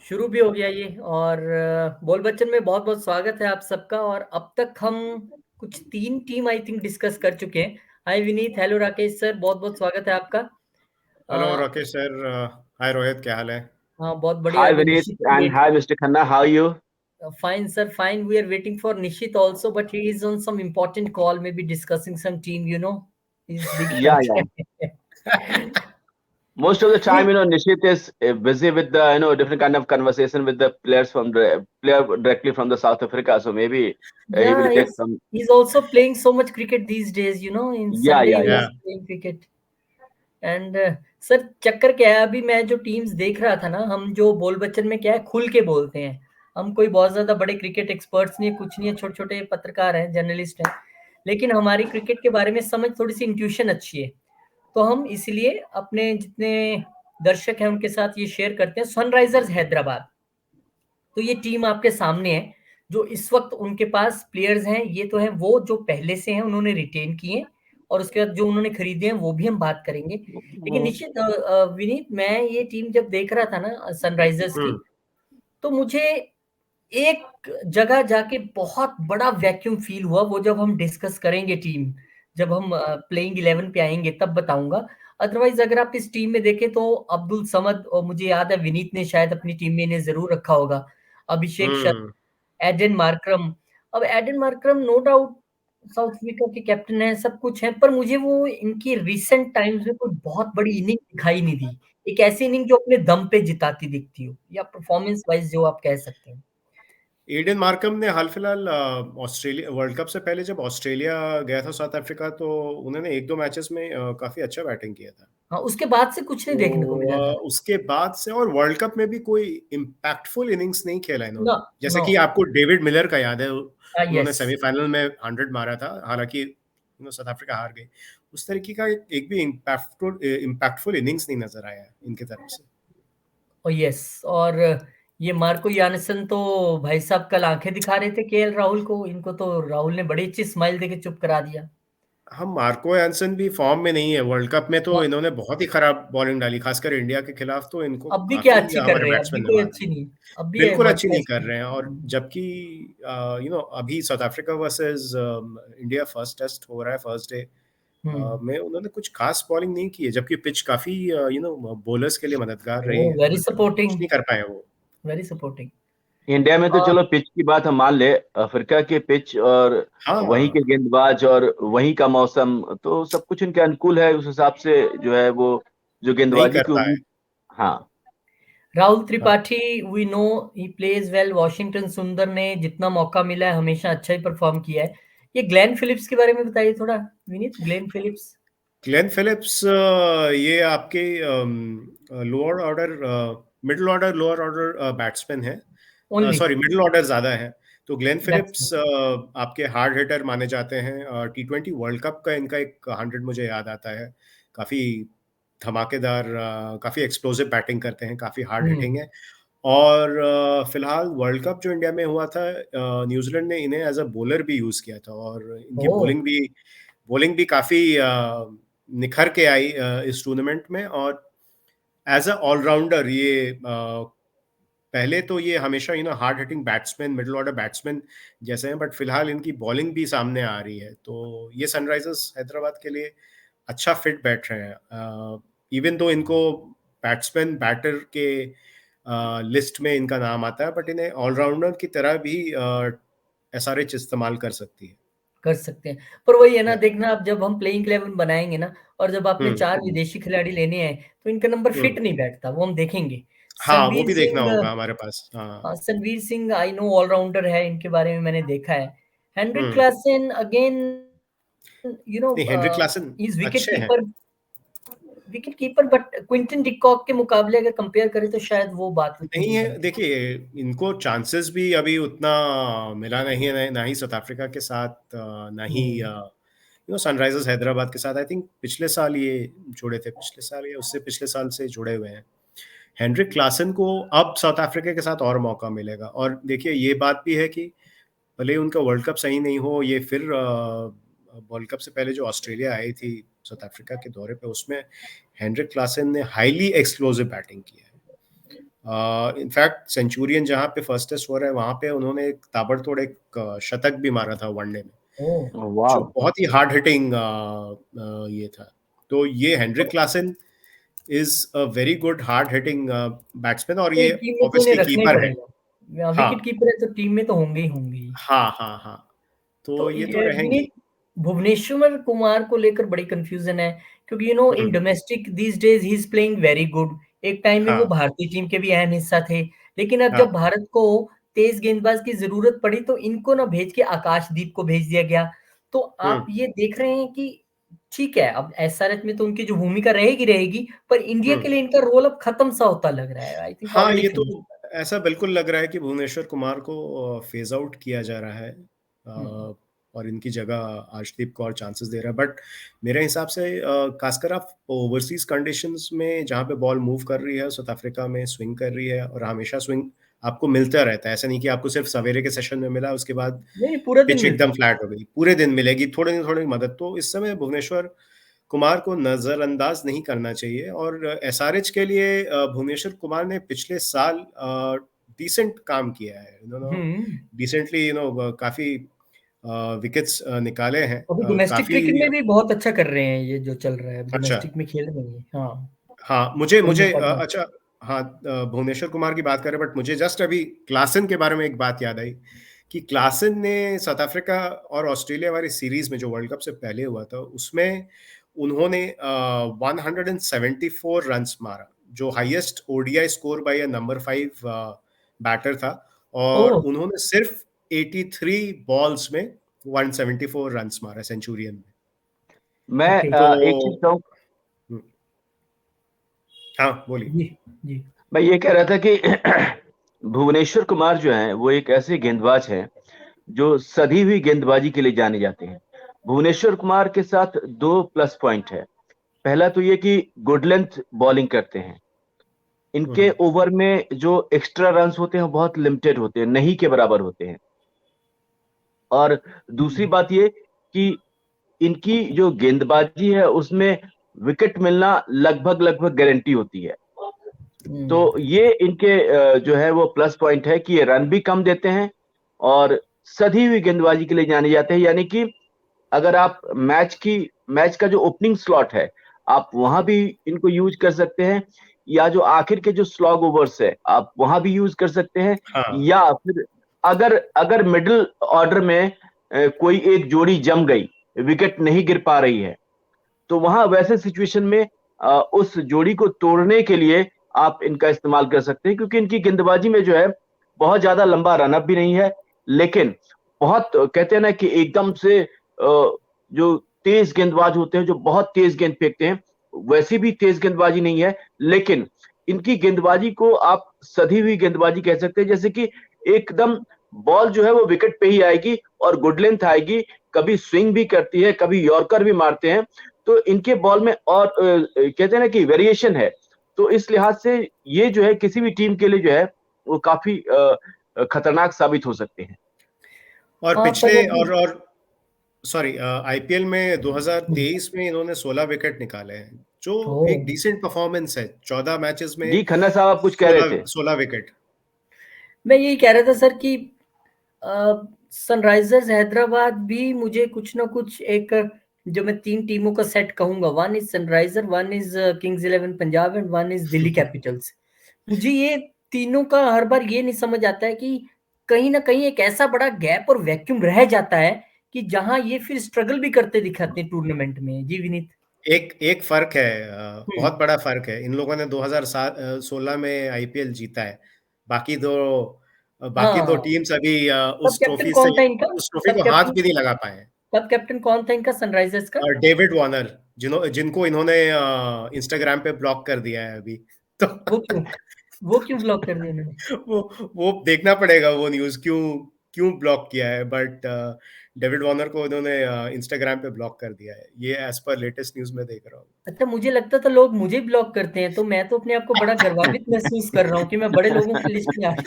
शुरू भी हो गया ये और बोल बच्चन में बहुत बहुत स्वागत है आप सबका। और अब तक हम कुछ 3 टीम आई थिंक डिस्कस कर चुके हैं। हाय विनीत, हेलो राकेश सर, बहुत बहुत स्वागत है आपका। हेलो अ, राकेश सर। हाय रोहित, क्या हाल है? हाँ बहुत बढ़िया। Hi अभी Vineet निशित की and wait. hi Mr. Khanna. How are you? Fine sir, fine. We are waiting for Nishit also, but he is on some important call, maybe discussing some team, is big Yeah, yeah. Factor. Most of the time, Nishit is busy with the different kind of conversation with the players from the player directly from the South Africa. So maybe he Yeah, will take some. he's also playing so much cricket these days, in Yeah, Sunday yeah, he yeah. या was playing cricket. And sir, चक्कर क्या है, अभी मैं जो teams देख रहा था ना, हम जो बोल बच्चन में क्या है, खुल के बोलते हैं। हम कोई बहुत ज्यादा बड़े क्रिकेट एक्सपर्ट्स नहीं है, कुछ नहीं है, छोटे छोटे पत्रकार हैं, जर्नलिस्ट हैं, लेकिन हमारी क्रिकेट के बारे में समझ, थोड़ी सी इंट्यूशन अच्छी है। तो हम इसलिए अपने जितने दर्शक हैं उनके साथ ये शेयर करते हैं। सनराइजर्स हैदराबाद, तो ये टीम आपके सामने है। जो इस वक्त उनके पास प्लेयर्स हैं, ये तो है वो जो पहले से हैं, उन्होंने रिटेन किए, और उसके बाद जो उन्होंने खरीदे हैं वो भी हम बात करेंगे। लेकिन Mhm. निश्चित विनीत, मैं ये टीम जब देख रहा था ना सनराइजर्स की, हम्म तो मुझे एक जगह जाके बहुत बड़ा वैक्यूम फील हुआ। वो जब हम डिस्कस करेंगे टीम, जब हम प्लेइंग 11 पे आएंगे तब बताऊंगा। अदरवाइज अगर आप इस टीम में देखें तो अब्दुल समद, और मुझे याद है विनीत ने शायद अपनी टीम में इन्हें जरूर रखा होगा, अभिषेक शर्मा, हम्म एडन मार्क्रम। अब Aiden Markram no doubt South Africa के कैप्टन है, सब कुछ है, पर मुझे वो इनकी रिसेंट टाइम्स में कोई बहुत बड़ी इनिंग दिखाई नहीं दी। एक ऐसी इनिंग जो अपने दम पे जिताती दिखती हो, या परफॉर्मेंस वाइज जो आप कह सकते हैं। एडन मार्कम ने हाल फिलहाल ऑस्ट्रेलिया वर्ल्ड कप से पहले जब ऑस्ट्रेलिया गया था साउथ अफ्रीका, तो उन्होंने एक दो मैचेस में काफी अच्छा बैटिंग किया था। हाँ, उसके बाद से कुछ नहीं देखने को तो मिला था। उसके बाद से और वर्ल्ड कप में भी कोई इम्पैक्टफुल इनिंग्स नहीं खेला नो, इन्होंने। जैसे नो। कि आपको डेविड मिलर का याद है, उन्होंने यस। सेमीफाइनल में 100 मारा था, हालांकि साउथ अफ्रीका हार गई। उस तरीके का एक भी इम्पैक्टफुल इनिंग्स नहीं नजर आया इनकी तरफ से। और यस, और ये मार्को यानसन तो भाई साहब कल आंखें दिखा रहे थे केएल राहुल को। इनको तो राहुल ने बड़ी अच्छी स्माइल देके चुप करा दिया। हम मार्को एंसन भी फॉर्म में नहीं है। वर्ल्ड कप में तो हाँ, इन्होंने बहुत ही खराब बॉलिंग डाली, खासकर इंडिया के खिलाफ तो इनको अब भी क्या काफी अच्छी कर हमारे रहे हैं, अब भी बैट्समैन ने कोई मारा। अच्छी नहीं। अब भी बिल्कुल अच्छी नहीं वर्ल्ड कर रहे हैं। और जबकि अभी South Africa versus India first test हो रहा है, फर्स्ट डे हम्म। में उन्होंने कुछ खास बॉलिंग नहीं की है, जबकि पिच काफी बॉलर्स के लिए मददगार ओ, रही है, वेरी बट कुछ सपोर्टिंग, नहीं कर पाए वो। Very supporting. इंडिया में तो चलो पिच की बात हम मान ले, अफ्रीका के पिच और वहीं के हाँ, गेंदबाज और वहीं का मौसम तो सब कुछ इनके अनुकूल है। उस हिसाब से जो है वो जो नहीं गेंदबाजी कर की पाए। उम्मीद। हाँ। राहुल हाँ, Tripathi, we know he plays well. Washington Sundar ने जितना मौका मिला है हमेशा अच्छा ही परफॉर्म किया है। ये ग्लेन फिलिप्स के बारे में बताइए थोड़ा Vineet. Glenn Phillips Glenn Phillips ये आपके lower order, middle order, lower order batsman है। ओनली सॉरी, मिडिल ऑर्डर ज्यादा है। तो ग्लेन फिलिप्स बैट्समैन। आपके हार्ड हिटर माने जाते हैं। T20 वर्ल्ड कप का इनका एक 100 मुझे याद आता है। काफी धमाकेदार, काफी एक्सप्लोसिव बैटिंग करते हैं, काफी हार्ड हिटिंग हम्म। है। और फिलहाल वर्ल्ड कप जो इंडिया में हुआ था, न्यूजीलैंड ने इन्हें एज अ बॉलर भी यूज किया था, और इनकी ओ, बॉलिंग भी काफी निखर के आई इस टूर्नामेंट में। और एज अ ऑलराउंडर ये पहले तो ये हमेशा hard hitting batsman, middle order batsman जैसे हैं, बट फिलहाल इनकी बॉलिंग भी सामने आ रही है, तो ये सनराइजर्स हैदराबाद के लिए अच्छा फिट बैठ रहे हैं। इवन दो इनको बैट्समैन बैटर के लिस्ट में इनका नाम आता है, बट इन्हें ऑलराउंडर की तरह भी एसआरएच इस्तेमाल कर सकती है। कर सकते हैं। पर वही है ना, या देखना आप जब हम प्लेइंग 11 बनाएंगे ना, और जब आपने हम्म 4 विदेशी खिलाड़ी लेने हैं, तो इनका नंबर फिट हम्म नहीं बैठता, वो हम देखेंगे। हाँ, वो संगवीर भी देखना सिंह, होगा हमारे पास। हाँ। संगवीर सिंह आई नो ऑलराउंडर है, इनके बारे में मैंने देखा है। हेनरिक हम्म क्लासन अगेन, नहीं, हेनरिक क्लासन इज विकेट अच्छे हैं। Keeper, wicket keeper, but Quinton de Kock के मुकाबले अगर कंपेयर करें तो शायद वो बात उतनी नहीं नहीं है, बनती। देखिए, इनको चांसेस भी अभी उतना मिला नहीं है, ना ही साउथ अफ्रीका के साथ, ना ही हम्म। सनराइजर्स हैदराबाद के साथ। आई थिंक पिछले साल ये जुड़े थे, पिछले साल या उससे पिछले साल से जुड़े हुए हैं। हेनरिक क्लासन को अब साउथ अफ्रीका के साथ और मौका मिलेगा। और देखिए, ये बात भी है कि भले ही उनका वर्ल्ड कप सही नहीं हो, ये फिर वर्ल्ड कप से पहले जो ऑस्ट्रेलिया आई थी साउथ अफ्रीका के दौरे पे, उसमें हेनरिक क्लासन ने हाईली एक्सप्लोसिव बैटिंग की है। इनफैक्ट सेंचुरियन जहाँ पे फर्स्टेस्ट हो रहा है वहां पे उन्होंने एक ताबड़तोड़ एक शतक भी मारा था वनडे में, ओह Oh, जो wow. बहुत ही हार्ड हिटिंग ये था। तो ये Heinrich Klaasen is a very good hard hitting batsman, और ये टीम में तो इन्हें ऑब्वियसली रखना ही कीपर है। पड़ेगा, हाँ विकेट कीपर है तो टीम में तो होंगे ही होंगे। हाँ हाँ हाँ, तो तो ये तो रहेंगी। विनीत, भुवनेश्वर कुमार को लेकर बड़ी कंफ्यूजन है, क्योंकि in domestic these days he is playing very good. एक टाइम में वो हाँ भारतीय टीम के भी अहम हिस्सा थे, लेकिन अब जब हाँ। भारत को तेज गेंदबाज की जरूरत पड़ी तो इनको ना भेज के आकाशदीप को भेज दिया गया। तो आप हम्म ये देख रहे हैं कि ठीक है, अब एसआरएच में तो उनकी जो भूमिका रहेगी रहेगी, पर इंडिया के हम्म। लिए इनका रोल अब खत्म सा होता लग रहा है। आई थिंक हाँ, ऑलरेडी ये तो फिनिश। ऐसा बिल्कुल लग रहा है कि भुवनेश्वर कुमार को फेज आउट किया जा रहा है, और इनकी जगह आर्शदीप कौर चांसेस दे रहा है। बट मेरे हिसाब से खासकर आप ओवरसीज कंडीशंस में जहाँ पे बॉल मूव कर रही है, साउथ अफ्रीका में स्विंग कर रही है, और हमेशा स्विंग आपको मिलता रहता है, ऐसा नहीं कि आपको सिर्फ सवेरे के सेशन में मिला उसके बाद नहीं, पूरा दिन पिच मिलता एकदम फ्लैट हो गई, पूरे दिन मिलेगी, थोड़ी ना थोड़ी मदद। तो इस समय भुवनेश्वर कुमार को नजरअंदाज नहीं करना चाहिए। और एसआरएच के लिए भुवनेश्वर कुमार ने पिछले साल डिसेंट काम किया है, है। डिसेंटली काफी विकेट्स निकाले हैं, अभी डोमेस्टिक काफी। क्रिकेट में भी बहुत अच्छा कर रहे हैं, ये जो चल रहा है अच्छा, डोमेस्टिक में खेल रहे हैं। हाँ, हाँ, मुझे उनमें मुझे पढ़ना। अच्छा, हाँ, भुवनेश्वर कुमार की बात करें, बट मुझे जस्ट अभी क्लासन के बारे में एक बात याद आई कि क्लासन ने साउथ अफ्रीका और ऑस्ट्रेलिया वाली सीरीज में जो वर्ल्ड कप से पहले हुआ था उसमें उन्होंने 174 रन्स मारा, जो highest ODI score by number 5 batter था। और ओह, उन्होंने सिर्फ 83 बॉल्स में 174 रन्स मारा सेंचुरियन में। मैं ओके। तो एक चीज कहूँ। हम्म, हाँ, बोलिए। जी, जी। मैं ये कह रहा था कि भुवनेश्वर कुमार जो है वो एक ऐसे गेंदबाज हैं जो सधी हुई गेंदबाजी के लिए जाने जाते हैं। भुवनेश्वर कुमार के साथ दो प्लस पॉइंट है। पहला तो ये कि गुड लेंथ बॉलिंग करते हैं। इनके हम्म ओवर में जो एक्स्ट्रा रन्स होते हैं वो बहुत लिमिटेड होते हैं, नहीं के बराबर होते हैं। और दूसरी हम्म, बात ये कि इनकी जो गेंदबाजी है उसमें विकेट मिलना लगभग लगभग गारंटी होती है। तो ये इनके जो है वो प्लस पॉइंट है कि ये रन भी कम देते हैं और सधी हुई गेंदबाजी के लिए जाने जाते हैं। यानी कि अगर आप मैच का जो ओपनिंग स्लॉट है आप वहां भी इनको यूज कर सकते हैं, या जो आखिर के जो स्लॉग ओवर्स है आप वहां भी यूज कर सकते हैं। हाँ या फिर अगर अगर मिडिल ऑर्डर में कोई एक जोड़ी जम गई, विकेट नहीं गिर पा रही है, तो वहां वैसे सिचुएशन में उस जोड़ी को तोड़ने के लिए आप इनका इस्तेमाल कर सकते हैं, क्योंकि इनकी गेंदबाजी में जो है बहुत ज्यादा लंबा रनअप भी नहीं है, लेकिन बहुत कहते हैं ना कि एकदम से जो तेज गेंदबाज होते हैं जो बहुत तेज गेंद फेंकते हैं, वैसी भी तेज गेंदबाजी नहीं है। लेकिन इनकी गेंदबाजी को आप सधी हुई गेंदबाजी कह सकते हैं, जैसे कि एकदम बॉल जो है वो विकेट पे ही आएगी और गुड लेंथ आएगी, कभी स्विंग भी करती है, कभी यॉर्कर भी मारते हैं। तो इनके बॉल में और कहते हैं ना कि वेरिएशन है। तो इस लिहाज से ये जो है किसी भी टीम के लिए जो है वो काफी खतरनाक साबित हो सकते हैं। और हाँ, पर पिछले अभी और सॉरी, आईपीएल में 2023 में इन्होंने 16 विकेट निकाले हैं, जो ओ, एक डिसेंट परफॉर्मेंस है। 14 मैचेस में जी खन्ना साहब, आप कुछ कह रहे 16 थे। 16 विकेट। मैं यही कह रहा था सर कि सनराइजर्स हैदराबाद भी मुझे कुछ ना कुछ एक, जो मैं तीन टीमों का सेट कहूंगा, one is Sunriser, one is Kings eleven Punjab and one is Delhi Capitals. मुझे ये तीनों का हर बार ये नहीं समझ आता है कि कहीं ना कहीं एक ऐसा बड़ा गैप और वैक्यूम रह जाता है कि जहां ये फिर स्ट्रगल भी करते दिखाते हैं टूर्नामेंट में। जी विनीत। एक एक फर्क है, हम्म। बहुत बड़ा फर्क है। इन लोगों ने 2016 में आईपीएल जीता है, बाकी दो बाकी दो हाँ, टीम्स अभी तब कैप्टन कौन था इनका? उस ट्रॉफी तब को हाथ कैप्टन भी नहीं लगा पाए हैं। तब कैप्टन कौन था इनका सनराइजर्स का? और डेविड वार्नर, जिनको इन्होंने इंस्टाग्राम पे ब्लॉक कर दिया है अभी, तो वो क्यों वो क्यों ब्लॉक कर दिया उन्होंने? वो देखना पड़ेगा वो न्यूज़ क्यों क्यों ब्लॉक किया है। बट डेविड वार्नर को उन्होंने इंस्टाग्राम पे ब्लॉक कर दिया है, ये एज पर लेटेस्ट न्यूज़ में देख रहा हूँ। अच्छा, मुझे लगता था लोग मुझे ब्लॉक करते हैं, तो मैं तो अपने आप को बड़ा गर्वान्वित महसूस कर रहा हूँ कि मैं बड़े लोगों की लिस्ट में आ गया।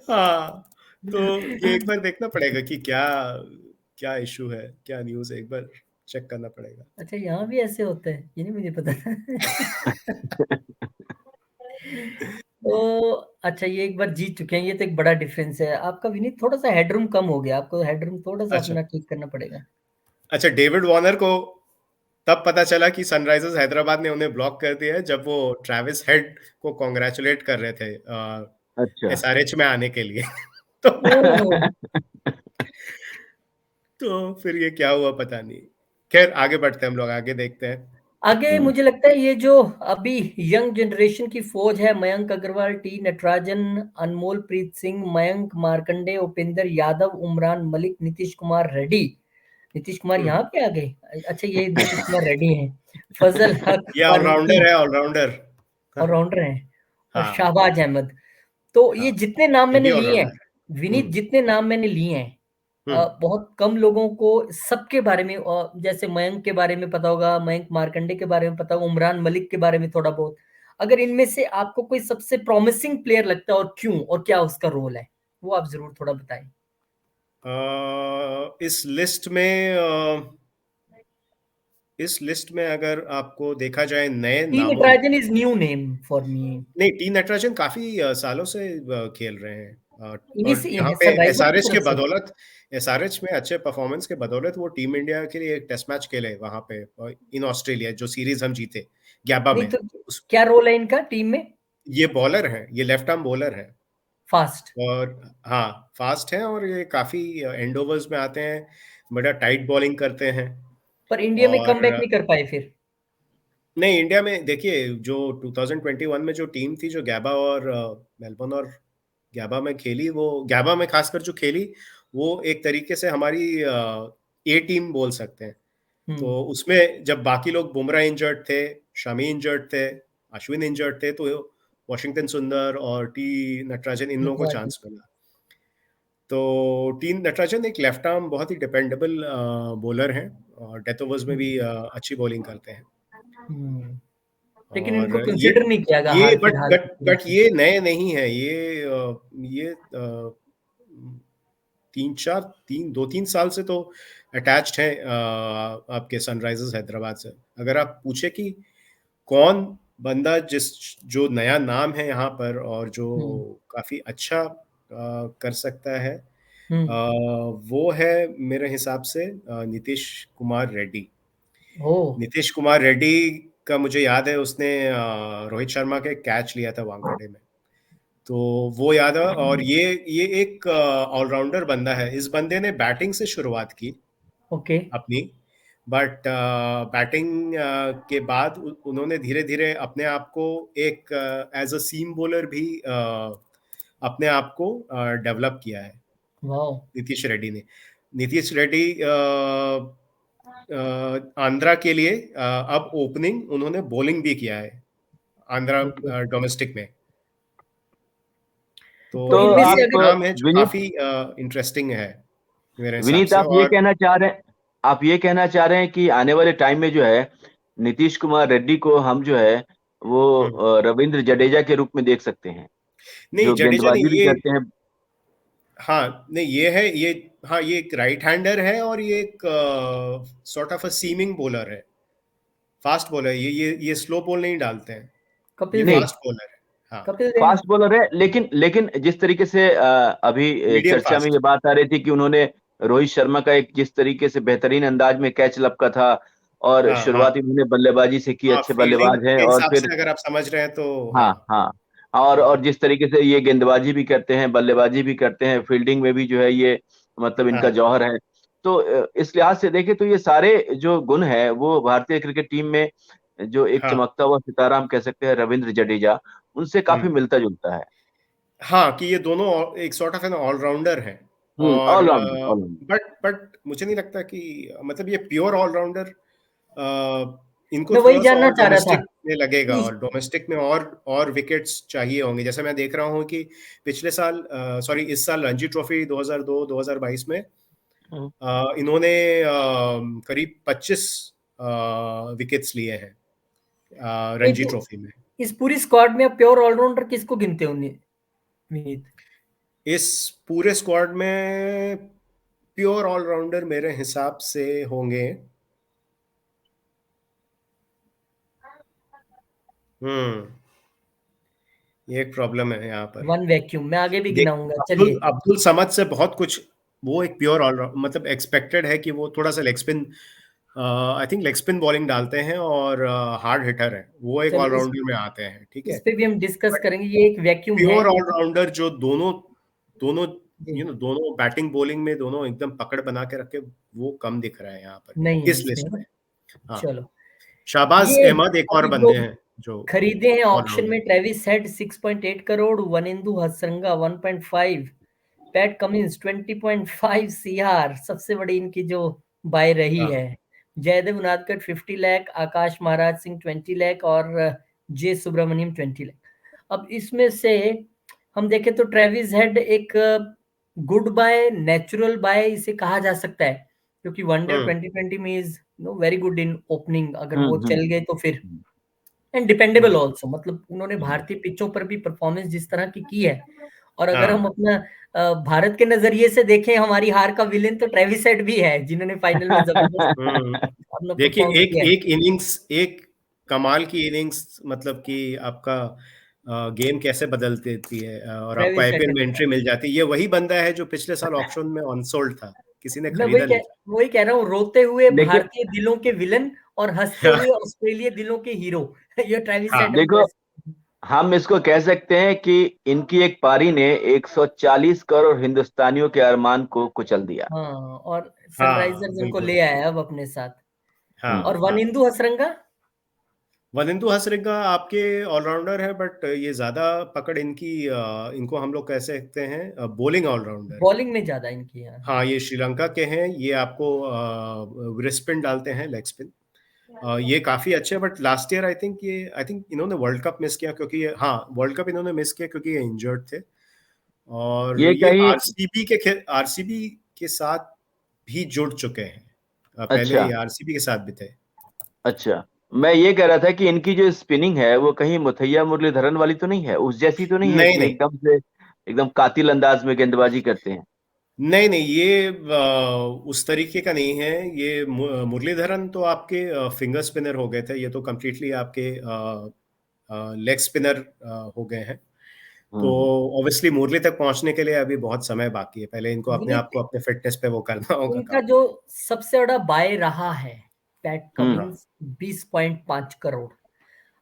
हाँ, तो ये एक बार देखना पड़ेगा कि क्या क्या इशू है, क्या न्यूज़ है, एक बार चेक करना पड़ेगा। अच्छा, यहाँ भी ऐसे होता है, ये नहीं मुझे पता था। तो अच्छा, ये एक बार जीत चुके हैं, ये तो एक बड़ा डिफरेंस है। आपका विनीत थोड़ा सा हेडरूम कम हो गया, आपको हेडरूम थोड़ा सा अच्छा अपना ठीक करना पड़ेगा। अच्छा, डेविड वार्नर को तब पता चला कि सनराइजर्स हैदराबाद ने उन्हें ब्लॉक कर दिया है जब वो ट्रेविस हेड को कॉन्ग्रेचुलेट कर रहे थे अच्छा। एसआरएच में आने के लिए। तो ओहो। तो फिर ये क्या हुआ पता नहीं। खैर आगे बढ़ते हैं, हम लोग आगे देखते हैं। आगे मुझे लगता है ये जो अभी यंग जनरेशन की फौज है, मयंक अग्रवाल, टी नटराजन, अनमोल प्रीत सिंह, मयंक मार्कंडे, उपेंद्र यादव, उमरान मलिक, नीतीश कुमार रेड्डी। नीतीश कुमार हम्म, यहाँ पे आ गए? अच्छा, ये नीतीश कुमार रेड्डी हैं। फजल हक ये फारूकी ऑलराउंडर है, ऑलराउंडर। ऑलराउंडर हैं। और हाँ शाहबाज अहमद। तो ये हाँ, जितने नाम ये मैंने भी लिए हैं, ऑलराउंडर। विनीत, हम्म जितने नाम मैंने लिए हैं, हम्म। बहुत कम लोगों को सबके बारे में, जैसे मयंक के बारे में पता होगा, मयंक मार्कंडे के बारे में पता होगा, उमरान मलिक के बारे में थोड़ा बहुत। अगर इनमें से आपको कोई सबसे प्रॉमिसिंग प्लेयर लगता है और क्यों, और क्या उसका रोल है, वो आप जरूर थोड़ा बताएं। इस लिस्ट में इस लिस्ट में अगर आपको देखा जाए नए टी नामों में, Natarajan is new name for me. नहीं, टी नटराजन काफी सालों से खेल रहे हैं। इन्हीं और से यहाँ पे सनराइजर की एसआरएच के तरफ से। बदौलत, एसआरएच में अच्छे परफॉर्मेंस के बदौलत वो टीम इंडिया के लिए एक टेस्ट मैच खेले वहां पे इन ऑस्ट्रेलिया, जो सीरीज हम जीते ग्याबा नहीं में। तो उस क्या रोल है इनका टीम में? ये बॉलर है, ये लेफ्ट आर्म बॉलर है। फास्ट। और हाँ, फास्ट है, और ये काफी एंड ओवर्स में आते हैं, बड़ा टाइट बॉलिंग करते हैं। पर इंडिया में कम बैक और नहीं कर पाए फिर। नहीं, इंडिया में देखिए जो 2021 में जो टीम थी, जो गैबा और मेलबर्न और गैबा में खेली, वो गैबा में खासकर जो खेली, वो एक तरीके से हमारी ए टीम बोल सकते हैं। हम्म। तो उसमें जब बाकी लोग, बुमराह इंजर्ड थे, शमी इंजर्ड थे, अश्विन इंजर्ड थे, तो वॉशिंगटन सुंदर और टी नटराजन, इन लोगों को नटराजन। चांस मिला। तो टी नटराजन एक लेफ्ट आर्म बहुत ही डिपेंडेबल बॉलर हैं, और डेथ ओवर्स में भी अच्छी बॉलिंग करते हैं। हम्म। लेकिन और इनको कंसिडर नहीं किया गया ये हाल बट फिलहाल बट की वजह बट से। ये नए नहीं है, ये 2-3 साल से तो अटैच्ड हैं आपके सनराइजर्स हैदराबाद से। अगर आप पूछे कि कौन बंदा जिस जो नया नाम है यहाँ पर और जो हम्म। काफी अच्छा कर सकता है, हम्म। वो है मेरे हिसाब से नीतीश कुमार रेड्डी। ओ। नीतीश कुमार रेड्डी का मुझे याद है, उसने रोहित शर्मा के कैच लिया था वानखेड़े में, तो वो याद है। और ये एक ऑलराउंडर बंदा है। इस बंदे ने बैटिंग से शुरुआत की ओके। अपनी, बट बैटिंग के बाद उन्होंने धीरे धीरे अपने आप को एक एज अ सीम बॉलर भी अपने आप को डेवलप किया है, वाओ। नीतीश रेड्डी ने। नीतीश रेड्डी आंध्रा के लिए अब ओपनिंग, उन्होंने बॉलिंग भी किया है आंध्रा ओके। डोमेस्टिक में। तो तो तो इनमें ये से एक अगर नाम है जो विनीत काफी इंटरेस्टिंग है मेरे हिसाब विनीत से। आप ये और कहना चाह रहे हैं, आप ये कहना चाह रहे हैं कि आने वाले टाइम में जो है नीतीश कुमार रेड्डी को हम जो है वो हम्म, रविंद्र जडेजा के रूप में देख सकते हैं, नहीं जो जडेजा नहीं, गेंदबाजी भी ये, करते हैं। हाँ नहीं, ये है ये, हाँ ये एक राइट हैंडर है, और ये एक sort of a seaming bowler है, फास्ट बॉलर है। ये स्लो बॉल नहीं डालते हैं, ये कपिल नहीं, देव। फास्ट बॉलर है। हाँ, कपिल देव। फास्ट बॉलर है, लेकिन लेकिन जिस तरीके से अभी मीडियम चर्चा में फास्ट। ये बात आ रही थी कि उन्होंने रोहित शर्मा का एक जिस तरीके से बेहतरीन अंदाज में कैच लपका था, और हाँ हाँ शुरुआती उन्होंने बल्लेबाजी से की, हाँ, अच्छे फील्डिंग बल्लेबाज हैं, के और हिसाब फिर से अगर आप समझ रहे हैं तो हाँ हाँ। हाँ, और हाँ जिस तरीके से ये गेंदबाजी भी करते हैं, बल्लेबाजी भी करते हैं, फील्डिंग में भी जो है ये मतलब इनका हाँ जौहर है। तो इस लिहाज से देखें तो ये सारे जो गुण है वो भारतीय क्रिकेट टीम में जो एक हाँ। चमकता हुआ सितारा हम कह सकते हैं रविंद्र जडेजा, उनसे काफी हम्म, मिलता जुलता है। हाँ, कि ये दोनों एक सॉर्ट ऑफ एन ऑलराउंडर हैं। और ऑलराउंडर ऑलराउंडर। बट मुझे नहीं लगता कि मतलब ये प्योर ऑलराउंडर, इनको मैं वही थोड़ा सा जानना और चाह रहा था डोमेस्टिक में लगेगा, कि और डोमेस्टिक में और विकेट्स चाहिए होंगे। जैसे मैं देख रहा हूँ कि पिछले साल, सॉरी इस साल रणजी ट्रॉफी 2002-2022 में इन्होंने करीब 25 विकेट्स लिए हैं नहीं रणजी तो ट्रॉफी में। इस पूरी स्क्वाड में आप प्योर ऑलराउंडर किसको गिनते हो विनीत? इस पूरे स्क्वाड में प्योर ऑलराउंडर मेरे हिसाब से होंगे, हम्म ये एक प्रॉब्लम है यहाँ पर। वन वैक्यूम, मैं आगे भी देख, गिनाऊंगा, अब्दुल चलिए। अब्दुल समद से बहुत कुछ, वो एक प्योर ऑलराउंड, मतलब एक्सपेक्टेड है कि वो थोड़ा सा leg spin, I think leg spin bowling डालते हैं और हार्ड हिटर है, वो एक चलो ऑलराउंडर में आते हैं, ठीक है। इस पे भी हम डिस्कस बट करेंगे, ये एक वैक्यूम है। प्योर ऑलराउंडर जो दोनों दोनों जी, दोनों बैटिंग बॉलिंग में दोनों एकदम पकड़ बना के रखे, वो कम दिख रहा है यहाँ पर नहीं है इस इसमें लिस्ट ना। में। हाँ, चलो, शाहबाज ये अहमद एक और अभी जो बंदे हैं जो खरीदे हैं ऑक्शन ऑलराउंडर। में, Travis head 6.8 crore, Wanindu Hasaranga 1.5, PAT Cummins 20.5 CR, सबसे बड़ी इनकी जो बाय रही हाँ, है। जयदेव उनादकट 50 लाख, आकाश महाराज सिंह 20 लाख और जे सुब्रमण्यम 20 लाख। अब इसमें से हम देखें तो ट्रेविस हेड एक गुड बाय, नेचुरल बाय इसे कहा जा सकता है, क्योंकि वनडे 2020 में is know very good in opening, अगर वो चल गए तो फिर एंड डिपेंडेबल ऑल्सो, मतलब उन्होंने भारतीय पिचों पर भी परफॉर्मेंस जिस तरह की है। और अगर हम हाँ, अपना भारत के नजरिए से देखें, हमारी हार का विलेन तो ट्रेविस हेड भी है, जिन्होंने फाइनल में जबरदस्त हम्म। अपना देखिए, परफॉर्म एक किया है। एक इनिंग्स, एक कमाल की इनिंग्स, मतलब कि आपका गेम कैसे बदल देती है, और आपको ट्रेविस हेड आईपीएल ने में दिखाया। एंट्री मिल जाती है। ये वही बंदा है जो पिछले साल ऑक्शन में अनसोल्ड था, किसी ने मैं खरीदा नहीं था। वही कह रहा हूँ, रोते हुए देखिए, भारतीय दिलों के विलन और हंसते हुए ऑस्ट्रेलिया दिलों के हीरो ये ट्रेविस हाँ, हेड हम देखो, कैसे। हम इसको कह सकते हैं कि इनकी एक पारी ने 140 करोड़ हिंदुस्तानियों के अरमान को कुचल दिया। हाँ, और हाँ, सनराइजर्स उनको बिल्कुल। ले आया अब अपने साथ। और हाँ, हाँ, वनिंदु हसरंगा वनिंदु हसरिका आपके ऑलराउंडर है, बट ये ज्यादा पकड़ इनकी, इनको हम लोग कह सकते हैं बॉलिंग ऑलराउंडर है। बॉलिंग में ज्यादा इनकी है। हाँ, ये श्रीलंका के हैं, ये आपको रिस्ट स्पिन डालते हैं, लेग स्पिन। ये काफी अच्छे हैं, but last year I think इन्होंने वर्ल्ड कप मिस किया, क्योंकि हाँ, वर्ल्ड कप इन्होंने मिस किया क्योंकि ये इंजर्ड थे। और ये ये कहीं। आरसीबी के साथ भी जुड़ चुके हैं, पहले अच्छा, ये आरसीबी के साथ भी थे। अच्छा, मैं ये कह रहा था कि इनकी जो स्पिनिंग है वो कहीं मुथैया मुरलीधरन वाली तो नहीं है, उस जैसी तो नहीं है नहीं, कि नहीं, एकदम से एकदम कातिल अंदाज में गेंदबाजी करते हैं। नहीं, नहीं, ये उस तरीके का नहीं है। ये मुरलीधरन तो आपके फिंगर स्पिनर हो गए थे, ये तो कम्प्लीटली आपके लेग स्पिनर हो गए हैं। तो हम्म। ऑब्वियसली मुरली तक पहुंचने के लिए अभी बहुत समय बाकी है, पहले इनको अपने आप विनीत, को अपने फिटनेस पे वो करना होगा इनका काम। जो सबसे बड़ा बाय रहा है पैट हम्म। कमिंस 20.5 करोड़।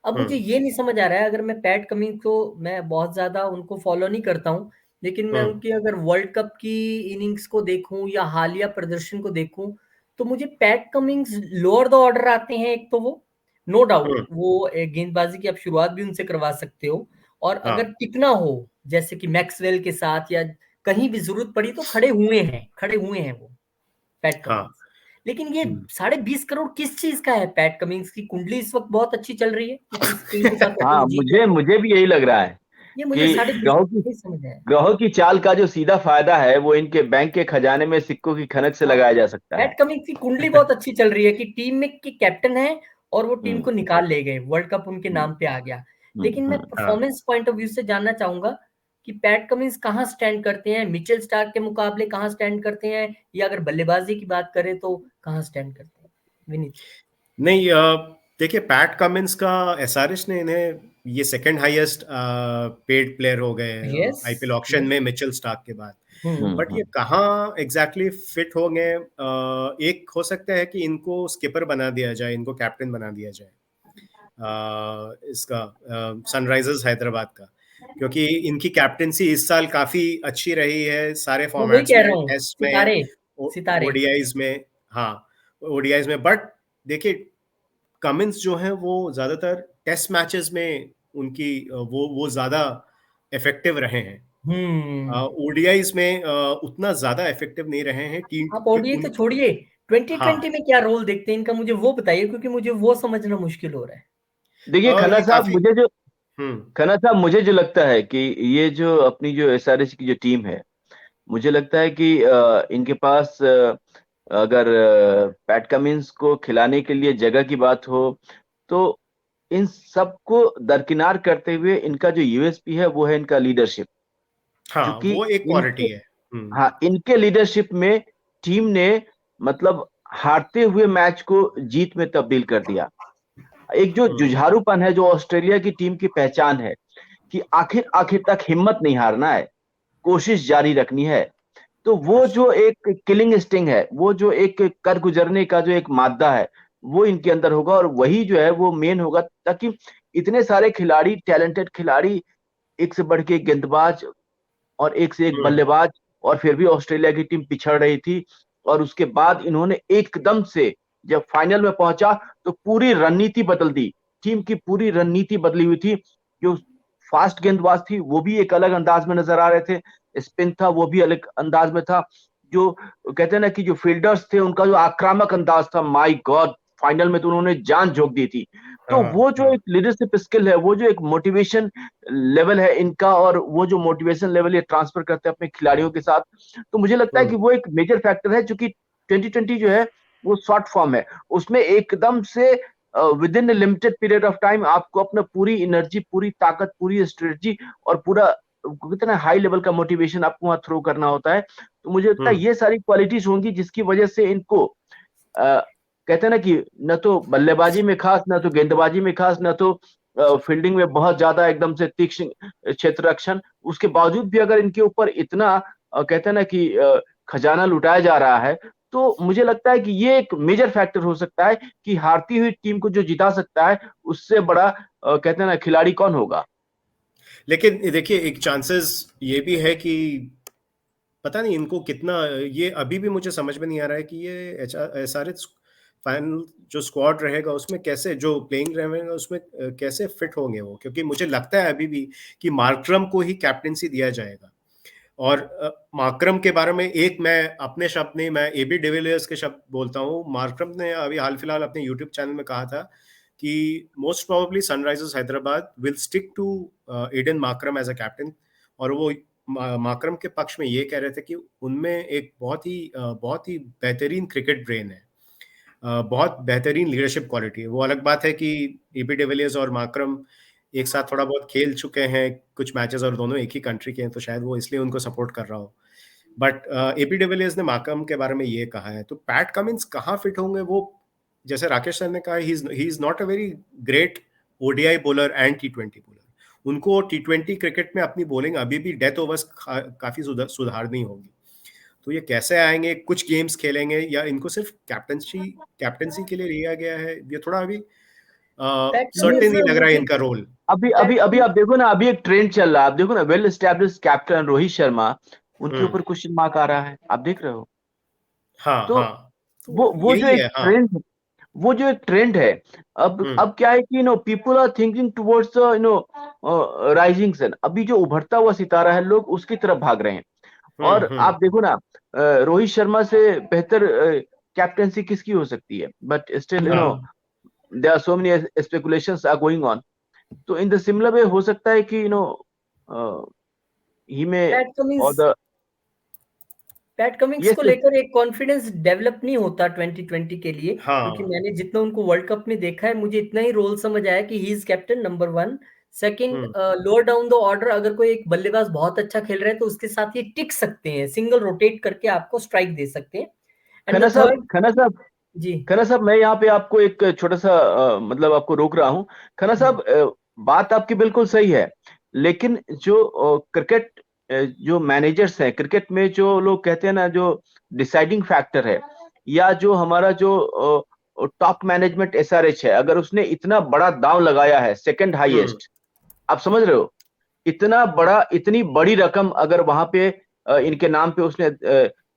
अब मुझे हम्म, ये नहीं समझ आ रहा है, अगर मैं पैट कमिंस को, मैं बहुत ज्यादा उनको फॉलो नहीं करता हूँ, लेकिन मैं हम्म, उनकी अगर वर्ल्ड कप की इनिंग्स को देखूं या हालिया प्रदर्शन को देखूं, तो मुझे PAT Cummins lower the order आते हैं। एक तो वो नो डाउट हम्म, वो गेंदबाजी की आप शुरुआत भी उनसे करवा सकते हो, और अगर हाँ, टिकना हो जैसे कि मैक्सवेल के साथ या कहीं भी जरूरत पड़ी तो खड़े हुए हैं वो पैट हाँ, कमिंस। लेकिन ये हम्म। 20.5 करोड़ किस चीज का है? पैट कमिंस की कुंडली इस वक्त बहुत अच्छी चल रही है, क्योंकि इस टीम के साथ हाँ, ओपनिंग जीत मुझे रहे हैं। मुझे भी यही लग रहा है ये मुझे कि 20.5 ग्रहों की नहीं समझ आया। ग्रहों की चाल का जो सीधा फायदा है वो इनके बैंक के खजाने में सिक्कों की खनक से हाँ, लगाया जा सकता है। पैट कमिंस की कुंडली बहुत अच्छी चल रही है कि टीम में की कैप्टन है, और वो टीम हम्म। को निकाल ले गए, वर्ल्ड कप उनके हम्म। नाम पे आ गया। हम्म। लेकिन मैं हाँ, परफॉर्मेंस पॉइंट ऑफ व्यू से जानना चाहूंगा कि पैट कमिंस कहाँ स्टैंड करते हैं, मिचेल स्टार्क के मुकाबले कहाँ स्टैंड करते हैं, या अगर बल्लेबाजी की बात करें तो कहाँ स्टैंड करते हैं, विनीत। नहीं, देखिए, पैट कमिंस का एसआरएच ने इन्हें ये सेकंड हाईएस्ट पेड प्लेयर हो गए यस, आईपीएल ऑक्शन यस। में मिचेल स्टार्क के बाद। हम्म। हम्म। बट ये कहाँ एग्जैक्टली फिट होंगे, एक हो सकता है कि इनको स्किपर बना दिया जाए, इनको कैप्टन बना दिया जाए, इसका सनराइजर्स हैदराबाद का, क्योंकि इनकी कैप्टनसी इस साल काफी अच्छी रही है सारे मैं वही फॉर्मेट्स कह में, रहा हूँ, टेस्ट में, सितारे, सितारे। ओडीआईज में। हाँ, ओडीआईज में, बट देखिए, कमिंस जो है वो ज्यादातर टेस्ट मैचेस में उनकी वो ज्यादा इफेक्टिव रहे हैं। हम्म। ओडीआईज में उतना ज्यादा इफेक्टिव नहीं रहे हैं टीम आप ओडीआई तो उन। छोड़िए, 2020 हाँ, में क्या रोल देखते हैं इनका, मुझे वो बताइए, क्योंकि मुझे वो समझना मुश्किल हो रहा है। देखिए, ये काफी। हम्म, खन्ना साहब, मुझे जो लगता है कि ये जो अपनी जो एसआरएच की जो टीम है, मुझे लगता है कि इनके पास अगर पैट कमिंस को खिलाने के लिए जगह की बात हो, तो इन सबको दरकिनार करते हुए इनका जो यूएसपी है वो है इनका लीडरशिप। हाँ, क्योंकि वो एक इनके क्वालिटी है। हम्म, हाँ, इनके लीडरशिप में टीम ने मतलब हारते हुए मैच को जीत में तब्दील कर दिया। एक जो हम्म, जुझारूपन है जो ऑस्ट्रेलिया की टीम की पहचान है, कि आखिर आखिर तक हिम्मत नहीं हारना है, कोशिश जारी रखनी है। तो वो जो एक किलिंग स्टिंग है, वो जो एक कर गुजरने का जो एक मादा है, वो इनके अंदर होगा, और वही जो है वो मेन होगा, ताकि इतने सारे खिलाड़ी, टैलेंटेड खिलाड़ी, एक से बढ़ के एक गेंदबाज और एक से एक बल्लेबाज, और फिर भी ऑस्ट्रेलिया की टीम पिछड़ रही थी, और उसके बाद इन्होंने एकदम से जब फाइनल में पहुंचा तो पूरी रणनीति बदल दी। टीम की पूरी रणनीति बदली हुई थी। जो फास्ट गेंदबाज थी वो भी एक अलग अंदाज में नजर आ रहे थे, स्पिन था वो भी अलग अंदाज में था, जो कहते हैं ना कि जो फील्डर्स थे उनका जो आक्रामक अंदाज था, माय गॉड, फाइनल में तो उन्होंने जान झोंक दी थी। तो वो जो एक लीडरशिप स्किल है, वो जो एक मोटिवेशन लेवल है इनका, और वो जो मोटिवेशन लेवल ये ट्रांसफर करते हैं अपने खिलाड़ियों के साथ, तो मुझे लगता है कि वो एक मेजर फैक्टर है। क्योंकि 2020 जो है वो शॉर्ट फॉर्म है, उसमें एकदम से with in limited period of time आपको अपना पूरी एनर्जी, पूरी ताकत, पूरी स्ट्रेटजी और पूरा कितना हाई लेवल का मोटिवेशन आपको वहां थ्रो करना होता है। तो मुझे लगता है ये सारी क्वालिटीज होंगी जिसकी वजह से इनको कहते हैं ना कि न तो बल्लेबाजी में खास, न तो गेंदबाजी में खास, न तो फील्डिंग में बहुत ज्यादा एकदम से तीक्ष्ण क्षेत्र रक्षण, उसके बावजूद भी अगर इनके ऊपर इतना कहते हैं ना कि खजाना लुटाया जा रहा है, तो मुझे लगता है कि ये एक मेजर फैक्टर हो सकता है कि हारती हुई टीम को जो जिता सकता है, उससे बड़ा कहते हैं ना खिलाड़ी कौन होगा। लेकिन देखिए एक चांसेस ये भी है कि पता नहीं इनको कितना, ये अभी भी मुझे समझ में नहीं आ रहा है कि ये एसआरएच फाइनल जो स्क्वाड रहेगा उसमें कैसे, जो प्लेइंग रहेगा उसमें कैसे फिट होंगे वो, क्योंकि मुझे लगता है अभी भी कि मार्करम को ही कैप्टेंसी दिया जाएगा। और मार्करम के बारे में एक मैं अपने शब्द नहीं, मैं एबी डिविलियर्स के शब्द बोलता हूँ। मार्करम ने अभी हाल फिलहाल अपने यूट्यूब चैनल में कहा था कि most probably Sunrisers Hyderabad will stick to Aiden Markram as a captain. और वो मार्करम के पक्ष में ये कह रहे थे कि उनमें एक बहुत ही बेहतरीन क्रिकेट ब्रेन है, बहुत बेहतरीन लीडरशिप क्वालिटी है। वो अलग बात है कि एबी डिविलियर्स और मार्करम एक साथ थोड़ा बहुत खेल चुके हैं कुछ मैचेस, और दोनों एक ही कंट्री के हैं, तो शायद वो इसलिए उनको सपोर्ट कर रहा हो। बट एबी डिविलियर्स ने मार्करम के बारे में ये कहा है। तो पैट कमिंस कहाँ फिट होंगे वो, जैसे राकेश सर ने कहा, he is not a very great ODI bowler and T20 bowler. उनको टी20 क्रिकेट में अपनी बॉलिंग अभी भी डेथ ओवर्स काफी सुधारनी होगी। तो ये कैसे आएंगे, कुछ गेम्स खेलेंगे, या इनको सिर्फ कैप्टनसी के लिए लिया गया है, ये थोड़ा अभी पैट सर्टेन कमिंस नहीं लग रहा है मुझे इनका रोल। अभी पैट अभी अभी आप कमिंस देखो ना, अभी एक ट्रेंड चल रहा है, आप देखो ना, well establish captain Rohit Sharma, उनके हम्म। ऊपर क्वेश्चन मार्क आ रहा है, आप देख रहे हो। हाँ तो हाँ, वो तो वो जो यही एक है। हाँ। ट्रेंड वो जो एक ट्रेंड है, हम्म अब क्या है कि people are thinking towards rising sun. अभी जो उभरता हुआ सितारा है, लोग उसकी तरफ भाग रहे हैं। और हम्म। आप देखो ना, रोहित शर्मा से बेहतर कैप्टेंसी किसकी हो सकती है, but still hmm there are so many speculations are going on. तो इन द सिमिलर वे हो सकता है कि ही में, पैट और Cummins the Pat Cummins yes को यस। लेकर एक कॉन्फिडेंस डेवलप नहीं होता 2020 के लिए, क्योंकि हाँ। मैंने जितना उनको वर्ल्ड कप में देखा है, मुझे इतना ही रोल समझ आया कि he is captain number one. Second, hmm lower down the order अगर कोई एक बल्लेबाज बहुत अच्छा खेल रहा है तो उसके साथ ये टिक सकते हैं, सिंगल रोटेट करके आपको स्ट्राइक दे सकते हैं। एंड खन्ना द साहब, थर्ड। खन्ना साहब, जी। खन्ना साहब, मैं यहाँ पे आपको एक छोटा सा मतलब आपको रोक रहा हूँ। खन्ना साहब, बात आपकी बिल्कुल सही है, लेकिन जो क्रिकेट जो मैनेजर्स हैं क्रिकेट में, जो लोग कहते हैं ना, जो डिसाइडिंग फैक्टर है, या जो हमारा जो टॉप मैनेजमेंट एसआरएच है, अगर उसने इतना बड़ा दांव लगाया है, सेकंड हम्म हाईएस्ट, आप समझ रहे हो, इतना बड़ा, इतनी बड़ी रकम अगर वहां पे इनके नाम पे उसने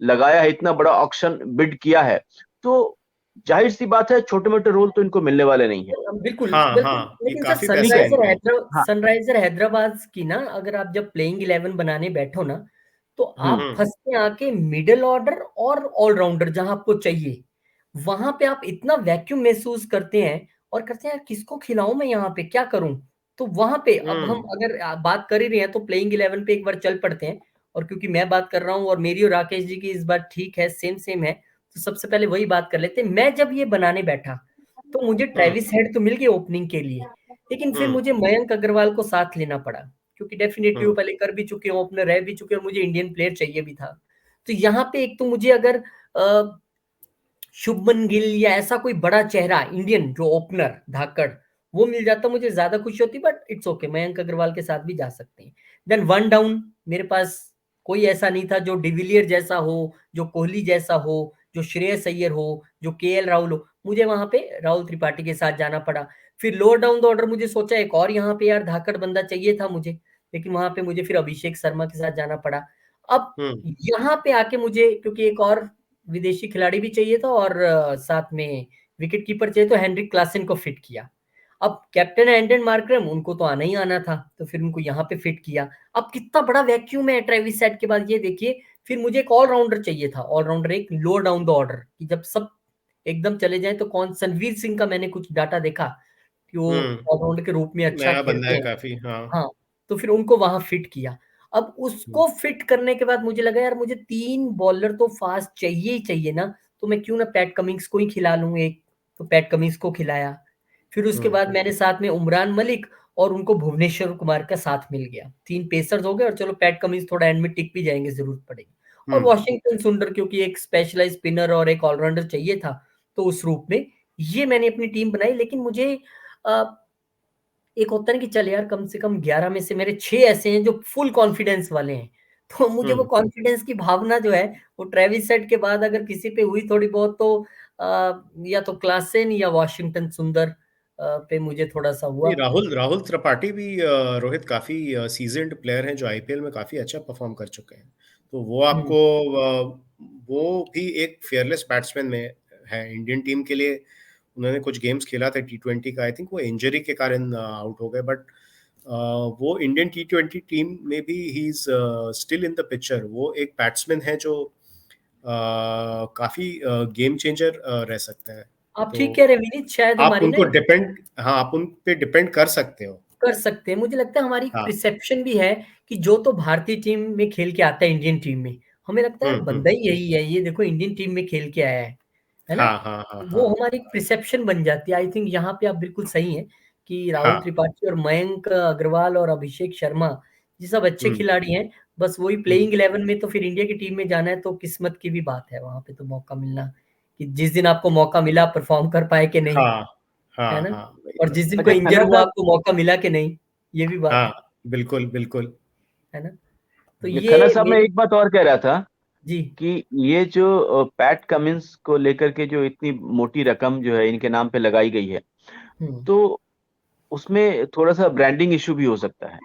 लगाया है, इतना बड़ा ऑक्शन बिड किया है, तो जाहिर सी बात है छोटे मोटे रोल तो इनको मिलने वाले नहीं है। बिल्कुल हाँ बिल्कुल, हाँ, ये लेकिन सर काफी पैसा ठीक है है। इनका। हाँ। सनराइजर हैदराबाद की ना, अगर आप जब प्लेइंग 11 बनाने बैठो ना, तो आप हम्म फंसते आके मिडिल ऑर्डर और ऑलराउंडर जहां आपको चाहिए, वहां पे आप इतना वैक्यूम महसूस करते हैं और करते हैं यार किसको खिलाऊं मैं, यहाँ पे क्या करूं। तो वहां पे अब हम हम्म अगर बात कर ही रहे हैं तो प्लेइंग 11 पे एक बार चल पड़ते हैं। और क्योंकि मैं बात कर रहा हूँ और मेरी और राकेश जी की इस बार ठीक है, सेम सेम है, तो सबसे पहले वही बात कर लेते हैं। मैं जब ये बनाने बैठा तो मुझे हम्म ट्रेविस हेड तो मिल गए ओपनिंग के लिए, लेकिन फिर हम्म मुझे मयंक अग्रवाल को साथ लेना पड़ा, क्योंकि डेफिनेटली वो हम्म पहले कर भी चुके हैं, ओपनर रह भी चुके हैं और मुझे इंडियन प्लेयर चाहिए भी था। तो यहाँ पे एक तो मुझे अगर शुभमन गिल या ऐसा कोई बड़ा चेहरा इंडियन जो ओपनर धाकड़, वो मिल जाता मुझे ज्यादा खुशी होती, but it's okay, Mayank Agarwal के साथ भी जा सकते हैं। देन वन डाउन मेरे पास कोई ऐसा नहीं था जो डिविलियर जैसा हो, जो कोहली जैसा हो, जो श्रेयस अय्यर हो, जो केएल राहुल हो। मुझे वहां पे राहुल त्रिपाठी के साथ जाना पड़ा। फिर लोअर डाउन द ऑर्डर मुझे सोचा एक और यहाँ पे यार धाकड़ बंदा चाहिए था मुझे, लेकिन वहां पे मुझे फिर अभिषेक शर्मा के साथ जाना पड़ा। अब यहाँ पे आके मुझे क्योंकि एक और विदेशी खिलाड़ी भी चाहिए था और साथ में विकेट कीपर चाहिए, तो हेनरिक क्लासन को फिट किया। अब कैप्टन है एंडन मार्करम, उनको तो आना ही आना था, तो फिर उनको यहाँ पे फिट किया। अब कितना बड़ा वैक्यूम है ट्रेविस हेड के बाद, ये देखिए। फिर मुझे एक ऑलराउंडर चाहिए था, ऑलराउंडर एक लोअर डाउन द ऑर्डर, कि जब सब एकदम चले जाए तो कौन, संवीर सिंह का मैंने कुछ डाटा देखा कि वो ऑलराउंडर के रूप में अच्छा नया बंदा खेलते है हैं। काफी, हाँ। हाँ, तो फिर उनको वहां फिट किया। अब उसको फिट करने के बाद मुझे लगा यार मुझे 3 बॉलर तो फास्ट चाहिए ही चाहिए ना, तो मैं क्यों ना पैट कमिंग्स को ही खिला लूं एक। तो पैट कमिंग्स को खिलाया। फिर उसके बाद मैंने साथ में उमरान मलिक और उनको भुवनेश्वर कुमार का साथ मिल गया, 3 पेसर्स हो गए। और चलो पैट कमिंस थोड़ा एंड में टिक भी जाएंगे, जरूरत पड़ेगी। और वॉशिंगटन सुंदर, क्योंकि एक स्पेशलाइज स्पिनर और एक ऑलराउंडर चाहिए था, तो उस रूप में ये मैंने अपनी टीम बनाई। लेकिन मुझे एक होता है ना कि चल यार कम से कम 11 में से मेरे 6 ऐसे हैं जो फुल कॉन्फिडेंस वाले हैं। तो मुझे वो कॉन्फिडेंस की भावना जो है, वो ट्रेविस हेड के बाद अगर किसी पे हुई थोड़ी बहुत, तो या तो क्लासेन या वॉशिंगटन सुंदर पे मुझे थोड़ा सा हुआ। नहीं, राहुल राहुल त्रिपाठी भी रोहित काफी सीजन्ड प्लेयर हैं जो आईपीएल में काफी अच्छा परफॉर्म कर चुके हैं। तो वो आपको वो भी एक फेयरलेस बैट्समैन में है इंडियन टीम के लिए। उन्होंने कुछ गेम्स खेला था T20 का, आई थिंक वो इंजरी के कारण आउट हो गए, बट वो इंडियन T20 टीम में भी he is still in the picture. वो एक बैट्समैन है जो काफी गेम चेंजर रह सकता है। आप ठीक तो कह रहे हैं विनीत, शायद आप हमारी ना उनको डिपेंड, हाँ, आप उन पे डिपेंड कर सकते हो। कर सकते हैं। मुझे लगता है हमारी हाँ। प्रिसेप्शन भी है कि जो तो भारतीय टीम में खेल के आता है इंडियन टीम में, हमें लगता है यार बंदा ही यही है, ये देखो इंडियन टीम में खेल के आया है ना। हाँ हाँ हाँ वो हाँ हमारी प्रिसेप्शन बन जाती है। आई थिंक यहाँ पे आप बिल्कुल सही हैं कि राहुल हाँ। त्रिपाठी और मयंक अग्रवाल और अभिषेक शर्मा ये सब अच्छे हम्म खिलाड़ी हैं। बस वही हम्म। प्लेइंग 11 में तो फिर इंडिया की टीम में जाना है, तो किस्मत की भी बात है वहां पे, तो मौका मिलना कि जिस दिन आपको मौका मिला परफॉर्म कर पाए कि नहीं, हाँ है हाँ ना। हाँ, वही और तो। जिस दिन को अच्छा इंजर खन्ना हुआ साहब, आपको मौका मिला कि नहीं, ये भी बात हाँ, बिल्कुल बिल्कुल। है ना। तो ये खन्ना ये साहब, मैं मेरी एक बात और कह रहा था जी। कि ये जो पैट कमिंस को लेकर के जो इतनी मोटी रकम जो है इनके नाम पे लगाई गई है, हम्म। तो उसमें थोड़ा सा ब्रांडिंग इशू भी हो सकता है।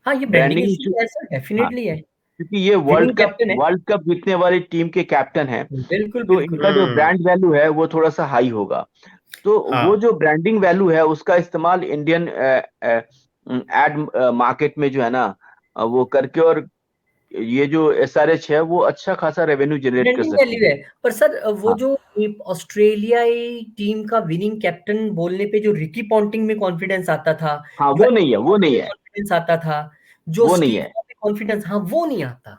हाँ, ये ब्रांडिंग ब्रांडिंग इशू इशू, तो ऐसा हाँ, डेफिनेटली है। क्योंकि ये विनिंग कैप्टन है। वर्ल्ड कप जीतने वाली टीम के कैप्टन हैं, बिल्कुल तो बिल्कुल। इनका जो ब्रांड वैल्यू है वो थोड़ा सा हाई होगा। तो वो हाँ। जो ब्रांडिंग वैल्यू है उसका इस्तेमाल इंडियन एड मार्केट में जो है ना, वो करके, और ये जो एसआरएच है वो अच्छा खासा रेवेन्यू जनरेट कर ब्रांडिंग सकती वैल्यू है। है। पर सर वो हाँ जो ऑस्ट्रेलियाई टीम का विनिंग कैप्टन बोलने पे जो रिकी पॉन्टिंग में कॉन्फिडेंस आता था, हाँ, जो वो नहीं है, वो नहीं में है, कॉन्फिडेंस आता था, जो वो नहीं स्टीव है। में कॉन्फिडेंस, हाँ वो नहीं आता।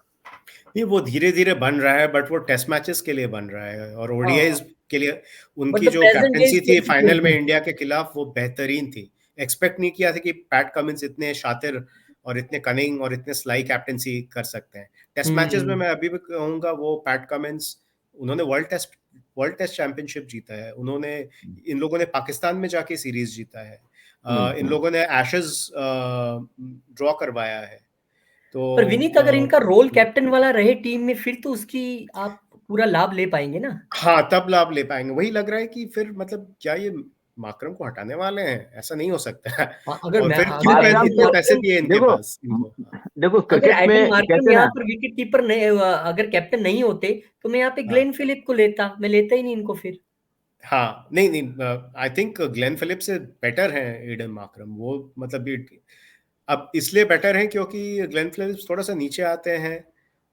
नहीं, वो धीरे धीरे बन रहा है, बट वो टेस्ट मैचेस के लिए बन रहा है और हाँ, ओडीआईज के लिए। बट उनकी द जो प्रेजेंट डे कैप्टेंसी इज थी वेरी फाइनल में गुड। इंडिया के खिलाफ, वो बेहतरीन थी। एक्सपेक्ट नहीं किया था कि पैट कमिंस इतने शातिर और इतने कनिंग और इतने स्लाई कैप्टेंसी कर सकते हैं टेस्ट मैचेस में। हम्म। मैं अभी भी कहूंगा वो पैट कमिंस, उन्होंने वर्ल्ड टेस्ट चैंपियनशिप जीता है, उन्होंने, इन लोगों ने पाकिस्तान में जाके सीरीज जीता है, इन हम्म। लोगों ने एशेज ड्रॉ करवाया है। तो पर विनीत अगर इनका रोल हम्म, कैप्टन वाला रहे टीम में, फिर तो उसकी आप पूरा लाभ ले पाएंगे ना। हाँ, तब लाभ ले पाएंगे। वही लग रहा है कि फिर मतलब क्या ये माकरम को हटाने वाले हैं? ऐसा नहीं हो सकता है। हाँ, अगर और मैं फिर क्यों अगर मार्करम एडन इतने तो, पैसे मार्करम दिए इनके देखो, पास इनको? हाँ देखो अगर क्रिकेट एडन में कहते मार्करम हैं यहाँ ना। पर विकेट कीपर नहीं, अगर कैप्टन नहीं होते, तो मैं यहाँ पे हाँ ग्लेन फिलिप को लेता, मैं लेता ही नहीं इनको फिर। हाँ, नहीं नहीं, आई थिंक ग्लेन फिलिप से बेटर हैं एडन मार्करम। वो मतलब अब इसलिए बेटर हैं क्योंकि ग्लेन फिलिप्स थोड़ा सा नीचे आते हैं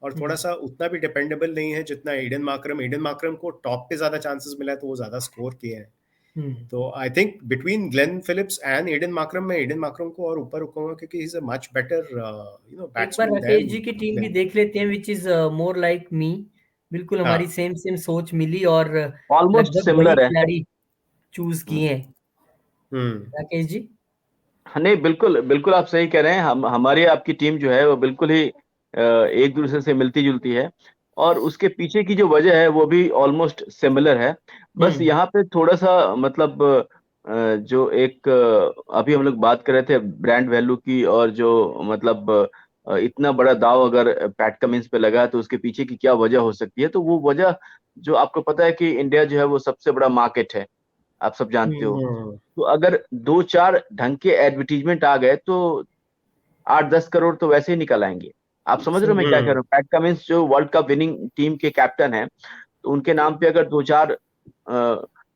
और थोड़ा हम्म। सा उतना भी डिपेंडेबल नहीं है जितना एडन मार्करम को टॉप पे ज्यादा चांसेस मिला है, तो वो ज्यादा स्कोर किए हैं। हम्म। तो I think between Glenn Phillips and Aiden Markram, में एडन मार्करम को और ऊपर रखूंगा क्योंकि he is a much better एक बार बैट्समैन राकेश देन जी की टीम भी ग्लेन। देख लेते हैं, which is more like me. बिल्कुल हमारी हाँ। सेम सेम सोच मिली, और ऑलमोस्ट लगभग वही सिमिलर है। खिलाड़ी चूज किए हैं। हम्म राकेश जी। हाँ, नहीं, बिल्कुल बिल्कुल आप सही कह रहे हैं। हम हमारी आपकी टीम जो है वो बिल्कुल ही एक दूसरे से मिलती जुलती है, और उसके पीछे की जो वजह है वो भी ऑलमोस्ट सिमिलर है। बस हम्म। यहाँ पे थोड़ा सा मतलब जो एक अभी हम लोग बात कर रहे थे ब्रांड वैल्यू की, और जो मतलब इतना बड़ा दाव अगर पैट कमिंस पे लगा है तो उसके पीछे की क्या वजह हो सकती है? तो वो वजह, जो आपको पता है कि इंडिया जो है वो सबसे बड़ा मार्केट है, आप सब जानते हो। हम्म, तो अगर दो चार ढंग के एडवर्टीजमेंट आ गए तो 8-10 करोड़ तो वैसे ही निकल आएंगे। आप समझ रहे हो मैं क्या कह रहा हम्म, हूँ? पैट कमिंस जो वर्ल्ड कप विनिंग टीम के कैप्टन है, तो उनके नाम पे अगर दो चार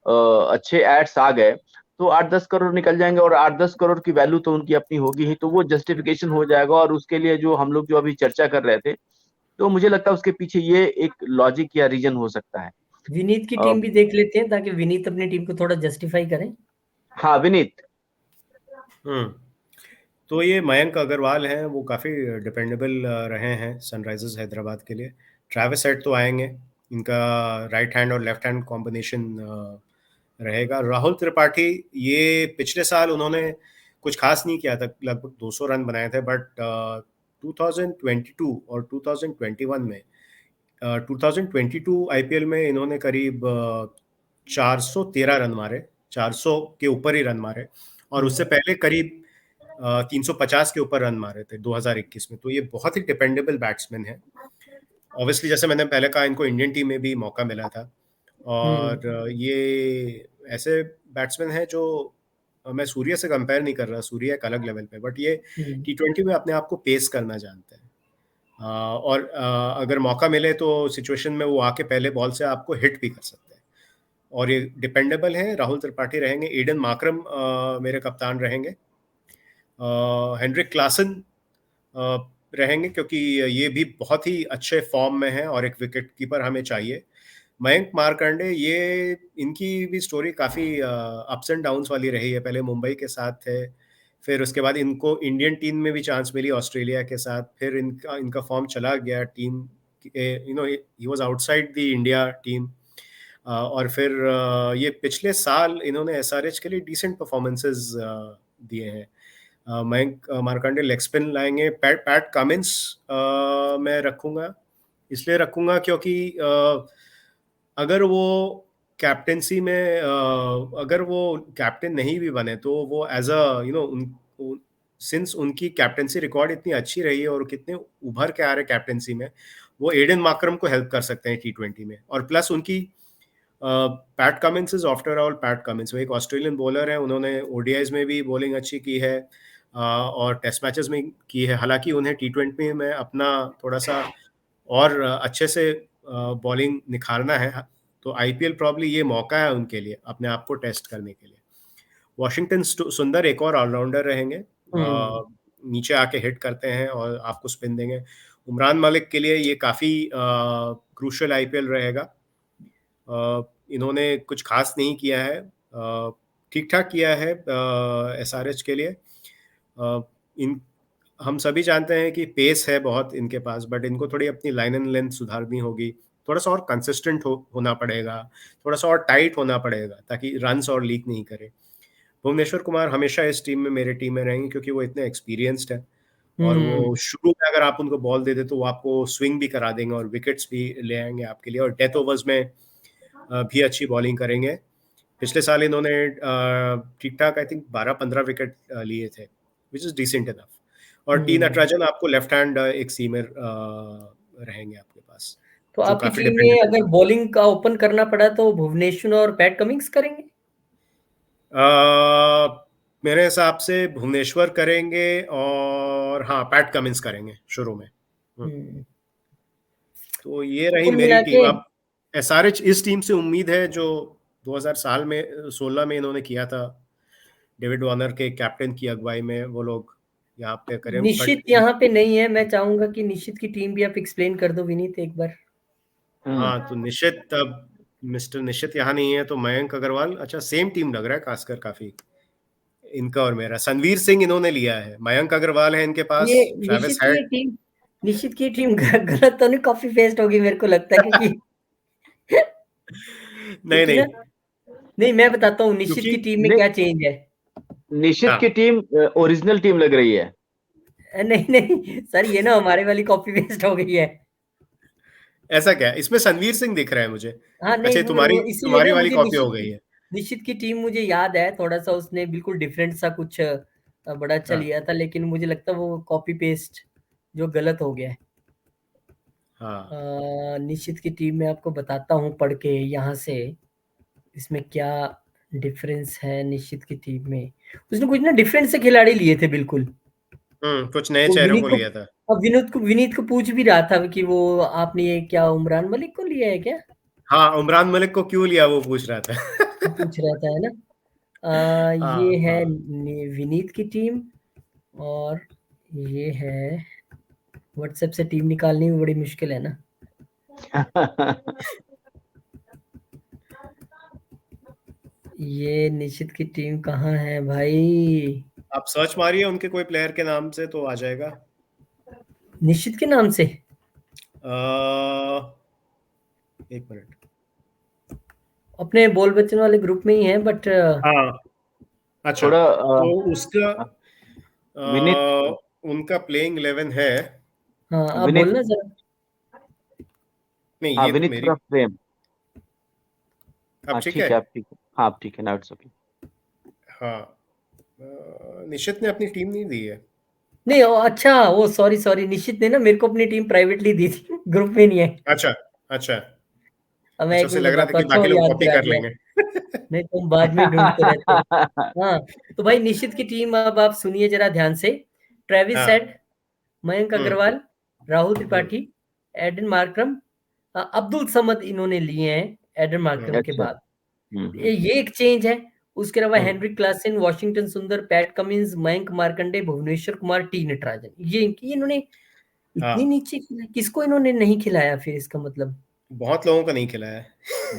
अच्छे एड्स आ गए तो 8-10 करोड़ निकल जाएंगे, और 8-10 करोड़ की वैल्यू तो उनकी अपनी होगी ही, तो वो जस्टिफिकेशन हो जाएगा। और उसके लिए जो हम लोग जो अभी चर्चा कर रहे थे, तो मुझे लगता है उसके पीछे ये एक लॉजिक या रीजन हो सकता है। विनीत की अ, टीम भी देख लेते हैं ताकि विनीत अपनी टीम को थोड़ा जस्टिफाई करें। हाँ विनीत। हम्म। तो ये मयंक अग्रवाल हैं, वो काफ़ी डिपेंडेबल रहे हैं सनराइजर्स हैदराबाद के लिए। ट्रैविस हेड तो आएंगे, इनका राइट हैंड और लेफ्ट हैंड कॉम्बिनेशन रहेगा। राहुल त्रिपाठी, ये पिछले साल उन्होंने कुछ खास नहीं किया था, लगभग 200 रन बनाए थे, बट 2022 और 2021 में 2022 आईपीएल में इन्होंने करीब 413 रन मारे, 400 के ऊपर ही रन मारे, और उससे पहले करीब 350 के ऊपर रन मारे थे 2021 में। तो ये बहुत ही डिपेंडेबल बैट्समैन है। ऑब्वियसली जैसे मैंने पहले कहा, इनको इंडियन टीम में भी मौका मिला था, और ये ऐसे बैट्समैन है जो मैं सूर्य से कंपेयर नहीं कर रहा, सूर्य एक अलग लेवल पे, बट ये T20 में अपने आप को पेस करना जानते हैं। और अगर मौका मिले तो सिचुएशन में वो आके पहले बॉल से आपको हिट भी कर सकते हैं, और ये डिपेंडेबल है। राहुल त्रिपाठी रहेंगे, एडन मार्करम मेरे कप्तान रहेंगे, हेनरिक क्लासन रहेंगे, क्योंकि ये भी बहुत ही अच्छे फॉर्म में है और एक विकेट कीपर हमें चाहिए। मयंक मार्कंडे, ये इनकी भी स्टोरी काफ़ी अप्स एंड डाउन्स वाली रही है। पहले मुंबई के साथ थे, फिर उसके बाद इनको इंडियन टीम में भी चांस मिली ऑस्ट्रेलिया के साथ, फिर इनका इनका फॉर्म चला गया team, he was outside the India team. और फिर ये पिछले साल इन्होंने एसआरएच के लिए डिसेंट परफॉर्मेंसेस दिए हैं। मयंक मार्कंडे लेग स्पिन लाएंगे। पैट कमिंस मैं रखूंगा, इसलिए रखूंगा क्योंकि अगर वो कैप्टेंसी में अगर वो कैप्टन नहीं भी बने तो वो एज अ सिंस उनकी कैप्टेंसी रिकॉर्ड इतनी अच्छी रही है और कितने उभर के आ रहे कैप्टेंसी में, वो एडन मार्करम को हेल्प कर सकते हैं T20 में। और प्लस उनकी PAT Cummins is after all PAT Cummins, वो एक ऑस्ट्रेलियन बॉलर है, उन्होंने ओडीआईज में भी बॉलिंग अच्छी की है और टेस्ट मैचेस में की है। हालांकि उन्हें T20 में अपना थोड़ा सा और अच्छे से बॉलिंग निखारना है, तो आईपीएल प्रॉब्ली ये मौका है उनके लिए अपने आप को टेस्ट करने के लिए। वॉशिंग्टन सुंदर एक और ऑलराउंडर रहेंगे, नीचे आके हिट करते हैं और आपको स्पिन देंगे। उमरान मलिक के लिए ये काफ़ी क्रूशल आईपीएल रहेगा। इन्होंने कुछ खास नहीं किया है, ठीक ठाक किया है एसआरएच के लिए। इन हम सभी जानते हैं कि पेस है बहुत इनके पास, बट इनको थोड़ी अपनी लाइन एंड लेंथ सुधारनी होगी, थोड़ा सा और कंसिस्टेंट होना पड़ेगा, थोड़ा सा और टाइट होना पड़ेगा ताकि रन्स और लीक नहीं करे। भुवनेश्वर कुमार हमेशा इस टीम में, मेरे टीम में रहेंगे, क्योंकि वो इतने एक्सपीरियंस्ड है, और वो शुरू में अगर आप उनको बॉल दे दे तो वो आपको स्विंग भी करा देंगे और विकेट्स भी ले आएंगे आपके लिए, और डेथ ओवर्स में भी अच्छी बॉलिंग करेंगे। पिछले साल इन्होंने ठीक ठाक आई थिंक 12-15 विकेट लिए थे, विच इज डिसेंट इनफ। और टी नटराजन आपको लेफ्ट हैंड एक सीमर रहेंगे आपके पास, तो जो आपकी काफी टीम में डिपेंडेबल। अगर बॉलिंग का ओपन करना पड़ा तो भुवनेश्वर और पैट कमिंस करेंगे? मेरे हिसाब से भुवनेश्वर करेंगे, और हाँ पैट कमिंस करेंगे शुरू में। तो ये तो रही कुल मेरी मिला टीम। के अब एसआरएच इस टीम से उम्मीद है जो 2016 में इन्होंने किया था, डेविड वार्नर के कैप्टन की अगुवाई में, वो लोग यहाँ पे करें, बट निश्चित यहाँ पे नहीं है। मैं चाहूंगा कि निश्चित की टीम भी आप एक्सप्लेन कर दो विनीत एक बार। हाँ तो निश्चित, अब मिस्टर निश्चित यहाँ नहीं है, तो मयंक अग्रवाल, अच्छा सेम टीम लग रहा है खासकर काफी इनका और मेरा। संवीर सिंह इन्होंने लिया है, मयंक अग्रवाल है इनके पास, ये ट्रेविस हेड। निश्चित की टीम गलत तो नहीं कॉपी पेस्ट होगी मेरे को लगता है, क्योंकि नहीं ना, नहीं, नहीं मैं बताता हूँ निश्चित क्योंकि की टीम में नहीं, क्या चेंज है। निश्चित की हाँ, टीम ओरिजिनल टीम लग रही है। नहीं नहीं सर, ये ना हमारे वाली कॉपी पेस्ट हो गई है। ऐसा क्या है? इसमें संवीर सिंह दिख रहा है मुझे। हाँ अच्छा नहीं ये तुम्हारी वो इसीलिए तुम्हारी ना वाली मुझे कॉपी हो गई है। निश्चित की टीम मुझे याद है, थोड़ा-सा उसने बिल्कुल डिफरेंट सा कुछ बड़ा अच्छा हाँ लिया था, लेकिन मुझे लगता है वो कॉपी पेस्ट जो गलत हो गया है। हाँ निश्चित की टीम मैं आपको बताता हूँ पढ़ के यहाँ से, इसमें क्या डिफरेंस है निश्चित की टीम में। उसने कुछ ना डिफरेंट से खिलाड़ी लिए थे बिल्कुल। कुछ नए वो चेहरों को लिया था। विनीत को पूछ भी रहा था कि वो आपने ये क्या उमरान मलिक को लिया है क्या? हाँ, उमरान मलिक को क्यों लिया वो पूछ रहा था। वो पूछ रहा था, है ना? ये हाँ है हाँ विनीत की टीम, और ये है व्हाट्सएप से टीम निकालनी भी बड़ी मुश्किल है ना। ये निश्चित की टीम कहाँ है भाई? आप सर्च मारिए उनके कोई प्लेयर के नाम से तो आ जाएगा। निश्चित के नाम से एक मिनट। अपने बोल बच्चन वाले ग्रुप में ही है, बट हाँ अच्छा, थोड़ा तो उसका विनीत उनका प्लेइंग 11 है। हाँ आप विनीत बोलना जरा। नहीं, हाँ, ये तो विनीत मेरी। थोड़ा फ्रेम। अब हाँ ठीक है। ठीक है, आप ठीक है। हाँ आप ठीक है ना, इट्स ओके। हाँ निश्चित ने अपनी टीम नहीं दी है। नहीं अच्छा, वो सॉरी सॉरी, निश्चित ने ना मेरे को अपनी टीम प्राइवेटली दी थी, ग्रुप में नहीं है। अच्छा अच्छा अब मैं अच्छा, एक उसे मिनट लग रहा था बताता हूँ, कि अच्छा वो बाकी लोग याद कॉपी करा कर दिया। लेंगे। नहीं तुम बाद में ही ढूंढते रहते हो। हाँ, तो भाई निश्चित की टीम अब आप सुनिए जरा ध्यान से। ट्रेविस हाँ हेड, मयंक हम्म अग्रवाल, राहुल हम्म त्रिपाठी, एडन मार्करम, अब्दुल समद इन्होंने लिए हैं एडन मार्करम के अच्छा। बाद। ये एक चेंज है। उसके अलावा हम्म Heinrich Klaasen, Washington Sundar, Pat Cummins, Mayank Markande, Bhuvneshwar Kumar, T Natarajan, ये इन्होंने इतनी हाँ, नीचे किसको इन्होंने नहीं खिलाया फिर, इसका मतलब? बहुत लोगों को नहीं खिलाया है।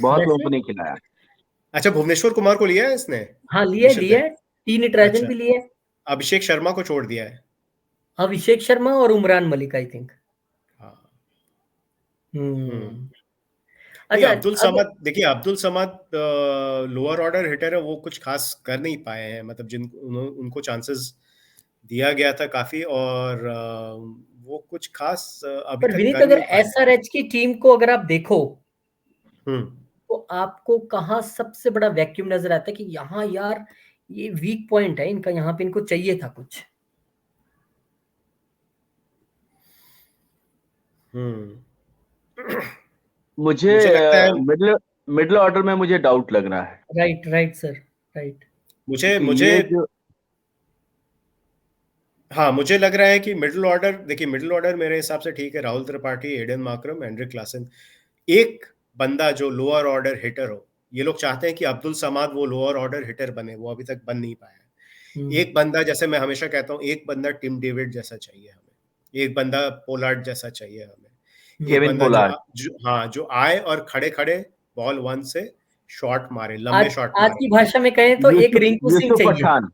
बहुत लोगों वैसे को नहीं खिलाया। अच्छा, भुवनेश्वर कुमार को लिया है इसने, हाँ लिया निश्चित ने। लिया, टी नटराजन अच्छा, भी लिया। अभिषेक शर्मा को छोड़ दिया है। अभिषेक शर्मा और उमरान मलिक आई थिंक। हाँ हम्म हम्म। नहीं, अच्छा अब्दुल अगर समद, देखिए Abdul Samad lower order hitter है, वो कुछ खास कर नहीं पाए हैं, मतलब उनको चांसेस दिया गया था काफी, और वो कुछ खास अभी पर तक विनीत, कर अगर नहीं पाए हैं। एसआरएच की टीम को अगर आप देखो, हम्म तो आपको कहाँ सबसे बड़ा वैक्यूम नजर आता है कि यहाँ यार ये वीक पॉइंट है इनका, यहाँ पे इनको चाहिए था कुछ? हम्म मुझे मुझे लगता है, मिडिल मिडिल ऑर्डर में मुझे डाउट लग रहा है, राइट राइट सर, राइट। मुझे क्योंकि मुझे ये जो हाँ, मुझे लग रहा है कि मिडिल ऑर्डर, देखिए मिडिल ऑर्डर मेरे हिसाब से ठीक है, Rahul Tripathi, Aiden Markram, Heinrich Klaasen, एक बंदा जो लोअर ऑर्डर हिटर हो। ये लोग चाहते हैं कि अब्दुल समाद वो लोअर ऑर्डर हिटर बने, वो अभी तक बन नहीं पाया है। हम्म एक बंदा, जैसे मैं हमेशा कहता हूँ, एक बंदा टिम डेविड जैसा चाहिए हमें, एक बंदा पोलार्ड जैसा चाहिए हमें, एक केविन बंदा पोलार्ड। हाँ, जो आए और खड़े खड़े बॉल वन से शॉट मारे, आज लंबे शॉट आज मारे। की भाषा में कहें तो एक यूसुफ रिंकू सिंह यूसुफ चाहिए। पठान। एक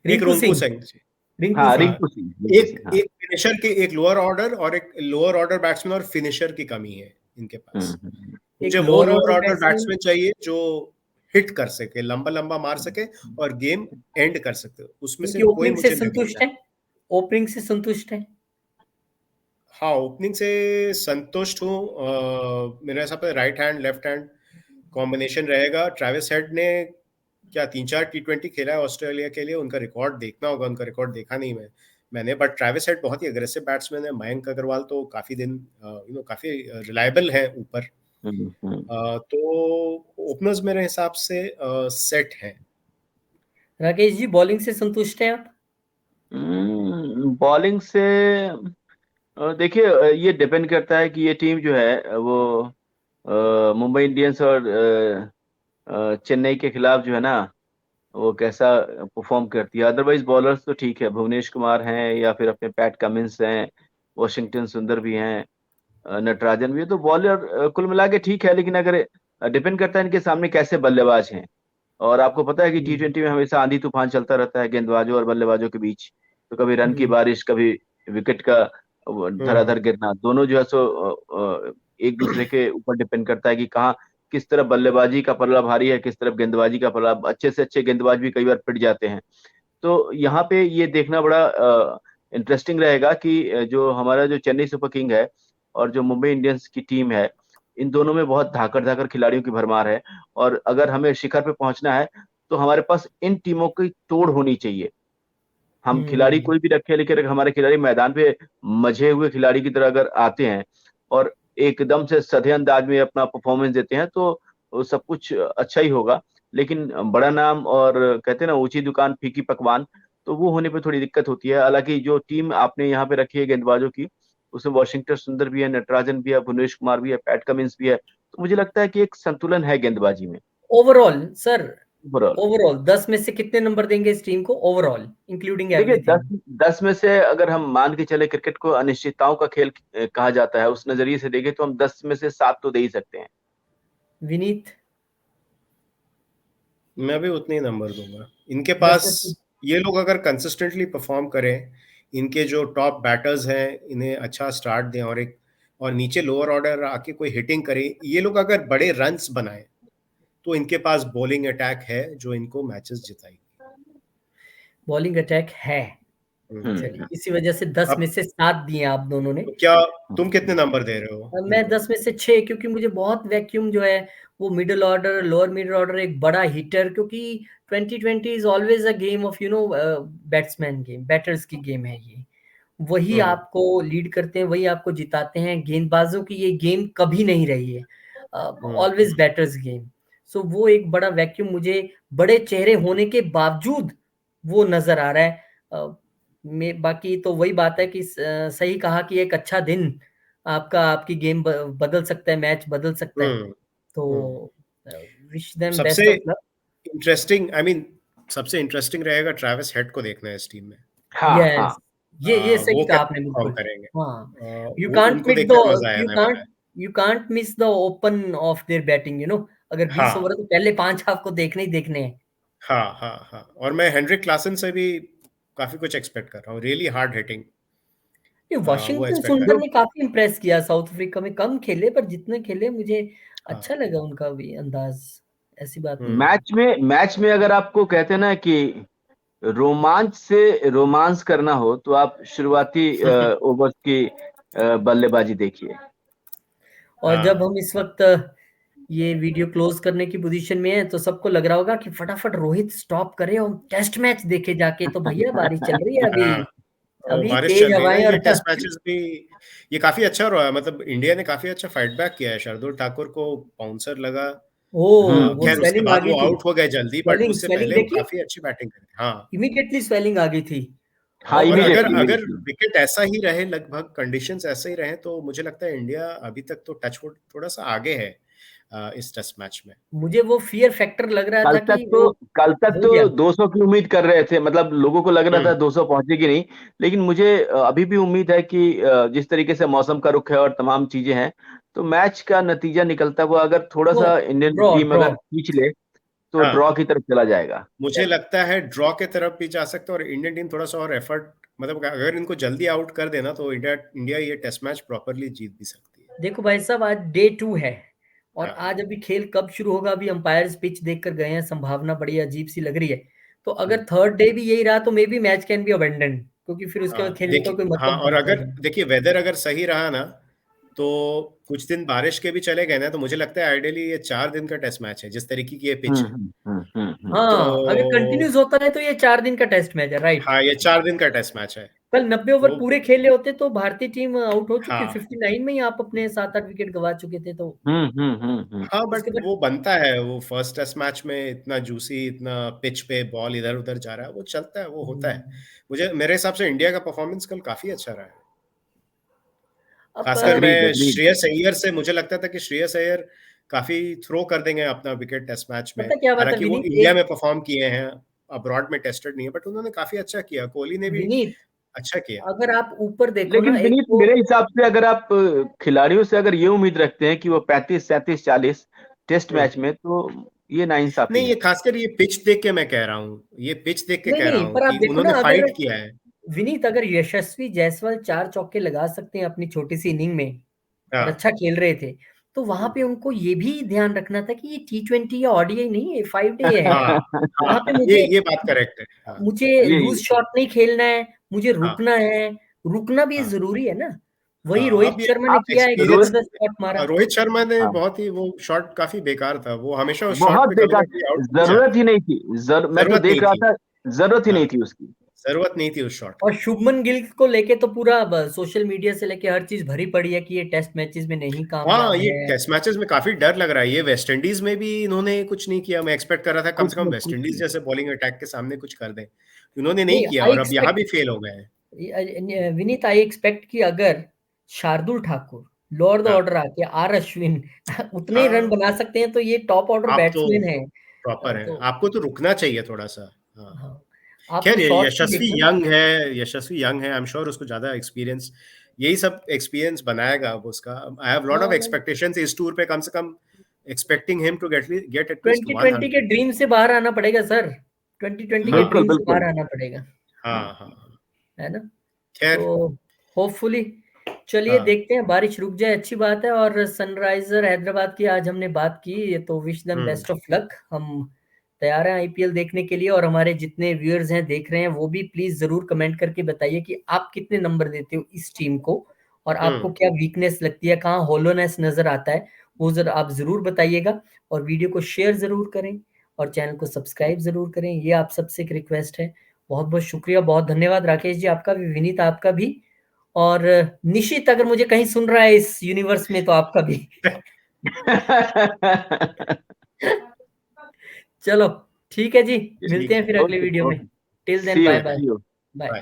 रिंकू रोंकू सिंह, सिंह। रिंकू हाँ, सिंह। हाँ, रिंकू एक सिंह, हाँ। एक फिनिशर के, एक लोअर ऑर्डर और एक लोअर ऑर्डर बैट्समैन और फिनिशर की कमी है इनके पास। हम्म। एक मुझे वो lower lower order order batsman, batsman चाहिए जो हिट कर सके, लंबा लंबा मार सके और गेम एंड कर सकते, उसमें से उनकी कोई ओपनिंग से मुझे नहीं संतुष्ट दिखता। है, ओपनिंग से संतुष्ट है। हाँ, ओपनिंग से संतुष्ट हूँ। मेरे हिसाब से right hand left hand combination रहेगा। ट्रेविस हेड ने क्या 3-4 T20 खेला है ऑस्ट्रेलिया के लिए, उनका रिकॉर्ड देखना होगा, उनका रिकॉर्ड देखा नहीं मैंने, बट ट्रेविस हेड बहुत ही अग्रेसिव बैट्समैन है। मयंक अग्रवाल तो काफी दिन काफी रिलायबल है ऊपर। हम्म। तो ओपनर्स मेरे हिसाब से सेट हैं। राकेश जी, बॉलिंग से संतुष्ट हैं आप? बॉलिंग से देखिए, ये डिपेंड करता है कि ये टीम जो है वो मुंबई इंडियंस और चेन्नई के खिलाफ जो है ना, वो कैसा परफॉर्म करती है। अदरवाइज बॉलर्स तो ठीक है, भुवनेश कुमार हैं या फिर अपने पैट कमिंस हैं, वॉशिंगटन सुंदर भी हैं, नटराजन भी है, तो बॉलर कुल मिला के ठीक है। लेकिन अगर डिपेंड करता है इनके सामने कैसे बल्लेबाज हैं। और आपको पता है कि हम्म T20 में हमेशा आंधी तूफान चलता रहता है गेंदबाजों और बल्लेबाजों के बीच। तो कभी रन की हम्म बारिश, कभी विकेट का वो हम्म धड़ाधड़ गिरना, दोनों जो है सो एक दूसरे के ऊपर डिपेंड करता है कि कहाँ किस तरफ बल्लेबाजी का पल्ला भारी है, किस तरफ गेंदबाजी का पल्ला। अच्छे से अच्छे गेंदबाज भी कई बार पिट जाते हैं। तो यहाँ पे ये देखना बड़ा इंटरेस्टिंग रहेगा कि जो हमारा जो चेन्नई सुपर किंग है और जो मुंबई इंडियंस की टीम है, इन दोनों में बहुत धाकड़ खिलाड़ियों की भरमार है, और अगर हमें शिखर पे पहुंचना है तो हमारे पास इन टीमों की तोड़ होनी चाहिए। हम खिलाड़ी हम्म। कोई भी रखे, लेकिन अगर हमारे खिलाड़ी मैदान पे मजे हुए खिलाड़ी की तरह अगर आते हैं और एकदम से सधे अंदाज में अपना परफॉर्मेंस देते हैं, तो वो सब कुछ अच्छा ही होगा। लेकिन बड़ा नाम और कहते हैं ना ऊंची दुकान फीकी पकवान, तो वो होने पे थोड़ी दिक्कत होती है। हालांकि जो टीम आपने यहाँ पे रखी है गेंदबाजों की, उसमें वॉशिंगटन सुंदर भी है, नटराजन भी है, भुवनेश कुमार भी है, पैट कमिंस भी है, तो मुझे लगता है कि एक संतुलन है गेंदबाजी में ओवरऑल सर, ओवरऑल। ओवरऑल 10 में से कितने नंबर देंगे इस टीम को ओवरऑल इंक्लूडिंग देखिए, एवरीथिंग? 10 में से अगर हम मान के चले, क्रिकेट को अनिश्चितताओं का खेल कहा जाता है, उस नजरिए से देखें तो हम 10 में से 7 तो दे ही सकते हैं। विनीत? मैं भी उतने ही नंबर दूंगा इनके 10 पास। में से? ये लोग अगर कंसिस्टेंटली परफॉर्म करें, इनके जो टॉप बैटर्स हैं इन्हें अच्छा स्टार्ट दें, और नीचे लोअर ऑर्डर आके कोई हिटिंग करे, ये लोग अगर बड़े रन्स बनाए तो इनके पास बॉलिंग अटैक है जो इनको मैचेस जिताएगी। बॉलिंग अटैक है। चलिए, हम्म। इसी वजह से 10 में अब से 7 दिए आप दोनों ने। तो क्या तुम कितने नंबर दे रहे हो मैं इनको? 10 में से 6, क्योंकि मुझे बहुत वैक्यूम जो है वो middle order, lower middle order, एक बड़ा हिटर, क्योंकि 2020 is always a game of batsman game, batters की गेम है ये। वही हम्म आपको लीड करते हैं, वही आपको जिताते हैं। गेंदबाजों की ये गेम कभी नहीं रही है, ऑलवेज बैटर्स गेम। सो वो एक बड़ा वैक्यूम मुझे बड़े चेहरे होने के बावजूद वो नजर आ रहा है। बाकी तो वही बात है कि सही कहा कि एक अच्छा दिन आपकी गेम बदल सकता है, मैच बदल सकता है। हम्म हम्म। तो विश देम सबसे best of luck. Interesting, I mean सबसे इंटरेस्टिंग रहेगा ट्रैविस हेड को देखना है इस टीम में। हाँ हाँ। यस, ये सही वो कहा कैसे आपने परफॉर्म बिल्कुल। करेंगे? हाँ, यू वो कांट उनको मिस देखकर द मजा यू आने वाला कांट है। You can't miss the open of their batting, अगर 20 हाँ ओवर है तो पहले 5 आपको देखने ही देखने हैं। हाँ हाँ हाँ, और मैं हेनरिक क्लासन से भी काफी कुछ एक्सपेक्ट कर रहा हूँ, रियली हार्ड हिटिंग। ये वो वॉशिंगटन एक्सपेक्ट कर सुंदर रहा जो ने काफी इंप्रेस किया। साउथ अफ्रीका में कम खेले, पर जितने खेले मुझे हूँ। अच्छा हाँ। लगा उनका भी अंदाज। ऐसी बात नहीं है। मैच में अगर आपको कहते हैं ना कि रोमांच से रोमांस करना हो, तो आप शुरुआती ओवर्स की बल्लेबाजी देखिए। और जब हाँ हम इस वक्त ये वीडियो क्लोज करने की पोजीशन में है, तो सबको लग रहा होगा कि फटाफट रोहित स्टॉप करे और टेस्ट मैच देखे जाके। तो भैया बारिश चल रही है अभी, हाँ, और अभी बारिश तेज चल रही है ना, हवाएं। ये और टेस्ट मैचेस भी ये काफी अच्छा रहा है। मतलब इंडिया ने काफी अच्छा फाइट बैक किया है, शार्दुल ठाकुर को बाउंसर लगा। ओ, वो हम्म। खैर उसके स्वेलिंग आ बाद गई वो थी। आउट हो गए जल्दी, बट स्वेलिंग उससे स्वेलिंग पहले वो देखी, काफी अच्छी बैटिंग करी। हाँ। इमीडिएटली स्वेलिंग आ गई थी। हाँ, और और मैं अगर इमीडिएटली अगर इमीडिएटली। विकेट ऐसा ही रहे, लगभग कंडीशंस ऐसे ही रहे, तो मुझे लगता है इंडिया अभी तक तो टचवुड थोड़ा सा आगे है इस टेस्ट मैच में। मुझे वो फियर फैक्टर लग रहा था कि वो कल तक हो तो गया। 200 की उम्मीद कर रहे थे, मतलब लोगों को लग रहा था हम्म 200 पहुंचेगी नहीं। लेकिन मुझे अभी भी उम्मीद है कि जिस तरीके से मौसम का रुख है और तमाम चीजें हैं, तो मैच का नतीजा निकलता हुआ अगर थोड़ा नो, सा इंडियन ड्रॉ टीम ड्रॉ। अगर खींच ले, तो ड्रॉ हाँ, की तरफ चला जाएगा। मुझे लगता है ड्रॉ के तरफ भी जा सकते हैं, और इंडियन टीम थोड़ा सा और एफर्ट, मतलब अगर इनको जल्दी आउट कर देना तो इंडिया इंडिया ये टेस्ट मैच प्रॉपरली जीत भी सकती है। देखो भाई साहब, आज डे 2 है, और हाँ। आज अभी खेल कब शुरू होगा अभी अंपायर्स पिच देख कर गए हैं। संभावना बड़ी अजीब सी लग रही है। तो अगर थर्ड डे भी यही रहा तो may be match can be abandon, क्योंकि फिर उसके बाद हाँ खेलने का देखिए, कोई हाँ, मतलब और बनता ही अगर नहीं। देखिए वेदर अगर सही रहा ना, तो कुछ दिन बारिश के भी चले गए ना, तो मुझे लगता है आइडियली ये 4 दिन का टेस्ट मैच है, जिस तरीके की ये पिच है। तो हाँ, अगर कंटिन्यूस होता है तो ये 4 दिन का टेस्ट मैच है, राइट। हाँ, ये 4 दिन का टेस्ट मैच है। कल 90 ओवर तो पूरे खेले होते तो भारतीय टीम आउट हो चुकी। हाँ 59 में ही आप अपने 7-8 विकेट गंवा चुके थे। तो हाँ, उसके बट बाद वो बनता है, वो फर्स्ट टेस्ट मैच में इतना जूसी, इतना पिच पे बॉल इधर उधर जा रहा है, वो चलता है, वो होता है। मुझे मेरे हिसाब से इंडिया का परफॉर्मेंस कल काफी अच्छा रहा है। अब खासकर एग्रीड मैं एग्रीड। श्रेयस अय्यर से, मुझे लगता था कि श्रेयस अय्यर काफी थ्रो कर देंगे अपना विकेट टेस्ट मैच में। पता क्या बात है हालांकि वो विनीत, इंडिया एक में परफॉर्म किए हैं, अब्रॉड में टेस्टेड नहीं है, बट उन्होंने काफी अच्छा किया। कोहली ने भी विनीत, अच्छा किया। अगर आप ऊपर देखो ना, लेकिन एक विनीत, तो मेरे हिसाब से अगर आप खिलाड़ियों से अगर ये उम्मीद रखते हैं कि वो 35 37 40 टेस्ट हम्म। मैच में, तो ये नाइंसाफी नहीं, ये है। खासकर ये पिच देख के मैं कह रहा हूँ, ये पिच देख के नहीं कह रहा नहीं, हूँ पर आप कि देखो ना, उन्होंने अगर फाइट किया है। विनीत, अगर यशस्वी जायसवाल 4 चौके लगा सकते हैं अपनी छोटी सी इनिंग में और हाँ अच्छा खेल रहे थे, तो वहां पे उनको ये भी ध्यान रखना था कि ये T20 या ओडीआई नहीं है, 5 डे है। हाँ हाँ, वहां पे ये बात करेक्ट है। हाँ मुझे ये लूज शॉट नहीं खेलना है, मुझे हाँ रुकना है। रुकना भी हाँ जरूरी है ना। वही हाँ, रोहित अब ये शर्मा ने आप किया, एक एक्सपीरियंस जबरदस्त शॉट मारा। रोहित शर्मा ने हाँ, बहुत ही वो शॉट काफी बेकार था, वो हमेशा उस शॉट बहुत पे कभी बेकार, ना कभी आउट हो जरूरत जाता। ही नहीं थी। मैं तो जरूरत देख नहीं रहा थी। था, जरूरत ही हाँ, नहीं थी उसकी। जरूरत नहीं थी उस शॉट और की। शुभमन गिल को लेके तो पूरा सोशल मीडिया से लेके हर चीज भरी पड़ी है कि ये टेस्ट मैचेस में नहीं हाँ, कामयाब ये है। टेस्ट मैचेस में काफी डर लग रहा है। ये वेस्ट इंडीज में भी इन्होंने कुछ नहीं किया। मैं एक्सपेक्ट कर रहा था कम कुछ से कम नहीं, वेस्ट कुछ इंडीज नहीं। जैसे बॉलिंग अटैक के सामने कुछ कर दें। इन्होंने नहीं नहीं, किया आई और अब यहाँ एक्सपेक्ट, भी फेल हो गए हैं। विनीत, आई एक्सपेक्ट कि अगर शार्दुल ठाकुर लोअर द हाँ, ऑर्डर आके आर अश्विन उतने ही रन हाँ, बना सकते हैं तो ये टॉप ऑर्डर आप तो बैट्समैन है। प्रॉपर है, तो आपको तो रुकना चाहिए थोड़ा सा। हाँ, हाँ, आप तो खैर शॉर्ट्स भी यशस्वी देखना। यंग है, यशस्वी यंग है, आई एम श्योर उसको ज्यादा एक्सपीरियंस, यही सब एक्सपीरियंस बनाएगा अब उसका। आई हैव लॉट ऑफ हाँ, एक्सपेक्टेशंस इस टूर पे, कम से कम expecting him to get at least 2020 के 100। ड्रीम से बाहर आना पड़ेगा सर, 2020 के हाँ, बिल्कुल, ड्रीम से बाहर बिल्कुल। आना पड़ेगा। हाँ, हाँ, हाँ। है ना? खैर, तो होपफुली, चलिए हाँ, देखते हैं, बारिश रुक जाए अच्छी बात है। और सनराइजर हैदराबाद की आज हमने बात की, तो wish them hmm, best of luck. हम तैयार हैं आईपीएल देखने के लिए, और हमारे जितने व्यूअर्स हैं देख रहे हैं वो भी प्लीज जरूर कमेंट करके बताइए कि आप कितने नंबर देते हो इस टीम को, और आपको हम्म, क्या वीकनेस लगती है, कहाँ होलोनेस नजर आता है, वो जरा आप जरूर बताइएगा। और वीडियो को शेयर जरूर करें, और चैनल को सब्सक्राइब जरूर करें, ये आप सबसे एक रिक्वेस्ट है। बहुत बहुत शुक्रिया, बहुत धन्यवाद राकेश जी, आपका भी, विनीत आपका भी, और निशित अगर मुझे कहीं सुन रहा है इस यूनिवर्स में तो आपका भी। चलो ठीक है जी, मिलते ठीक हैं है। फिर अगले ओके, वीडियो में। Okay. Till then, see bye you, bye. See you. Bye.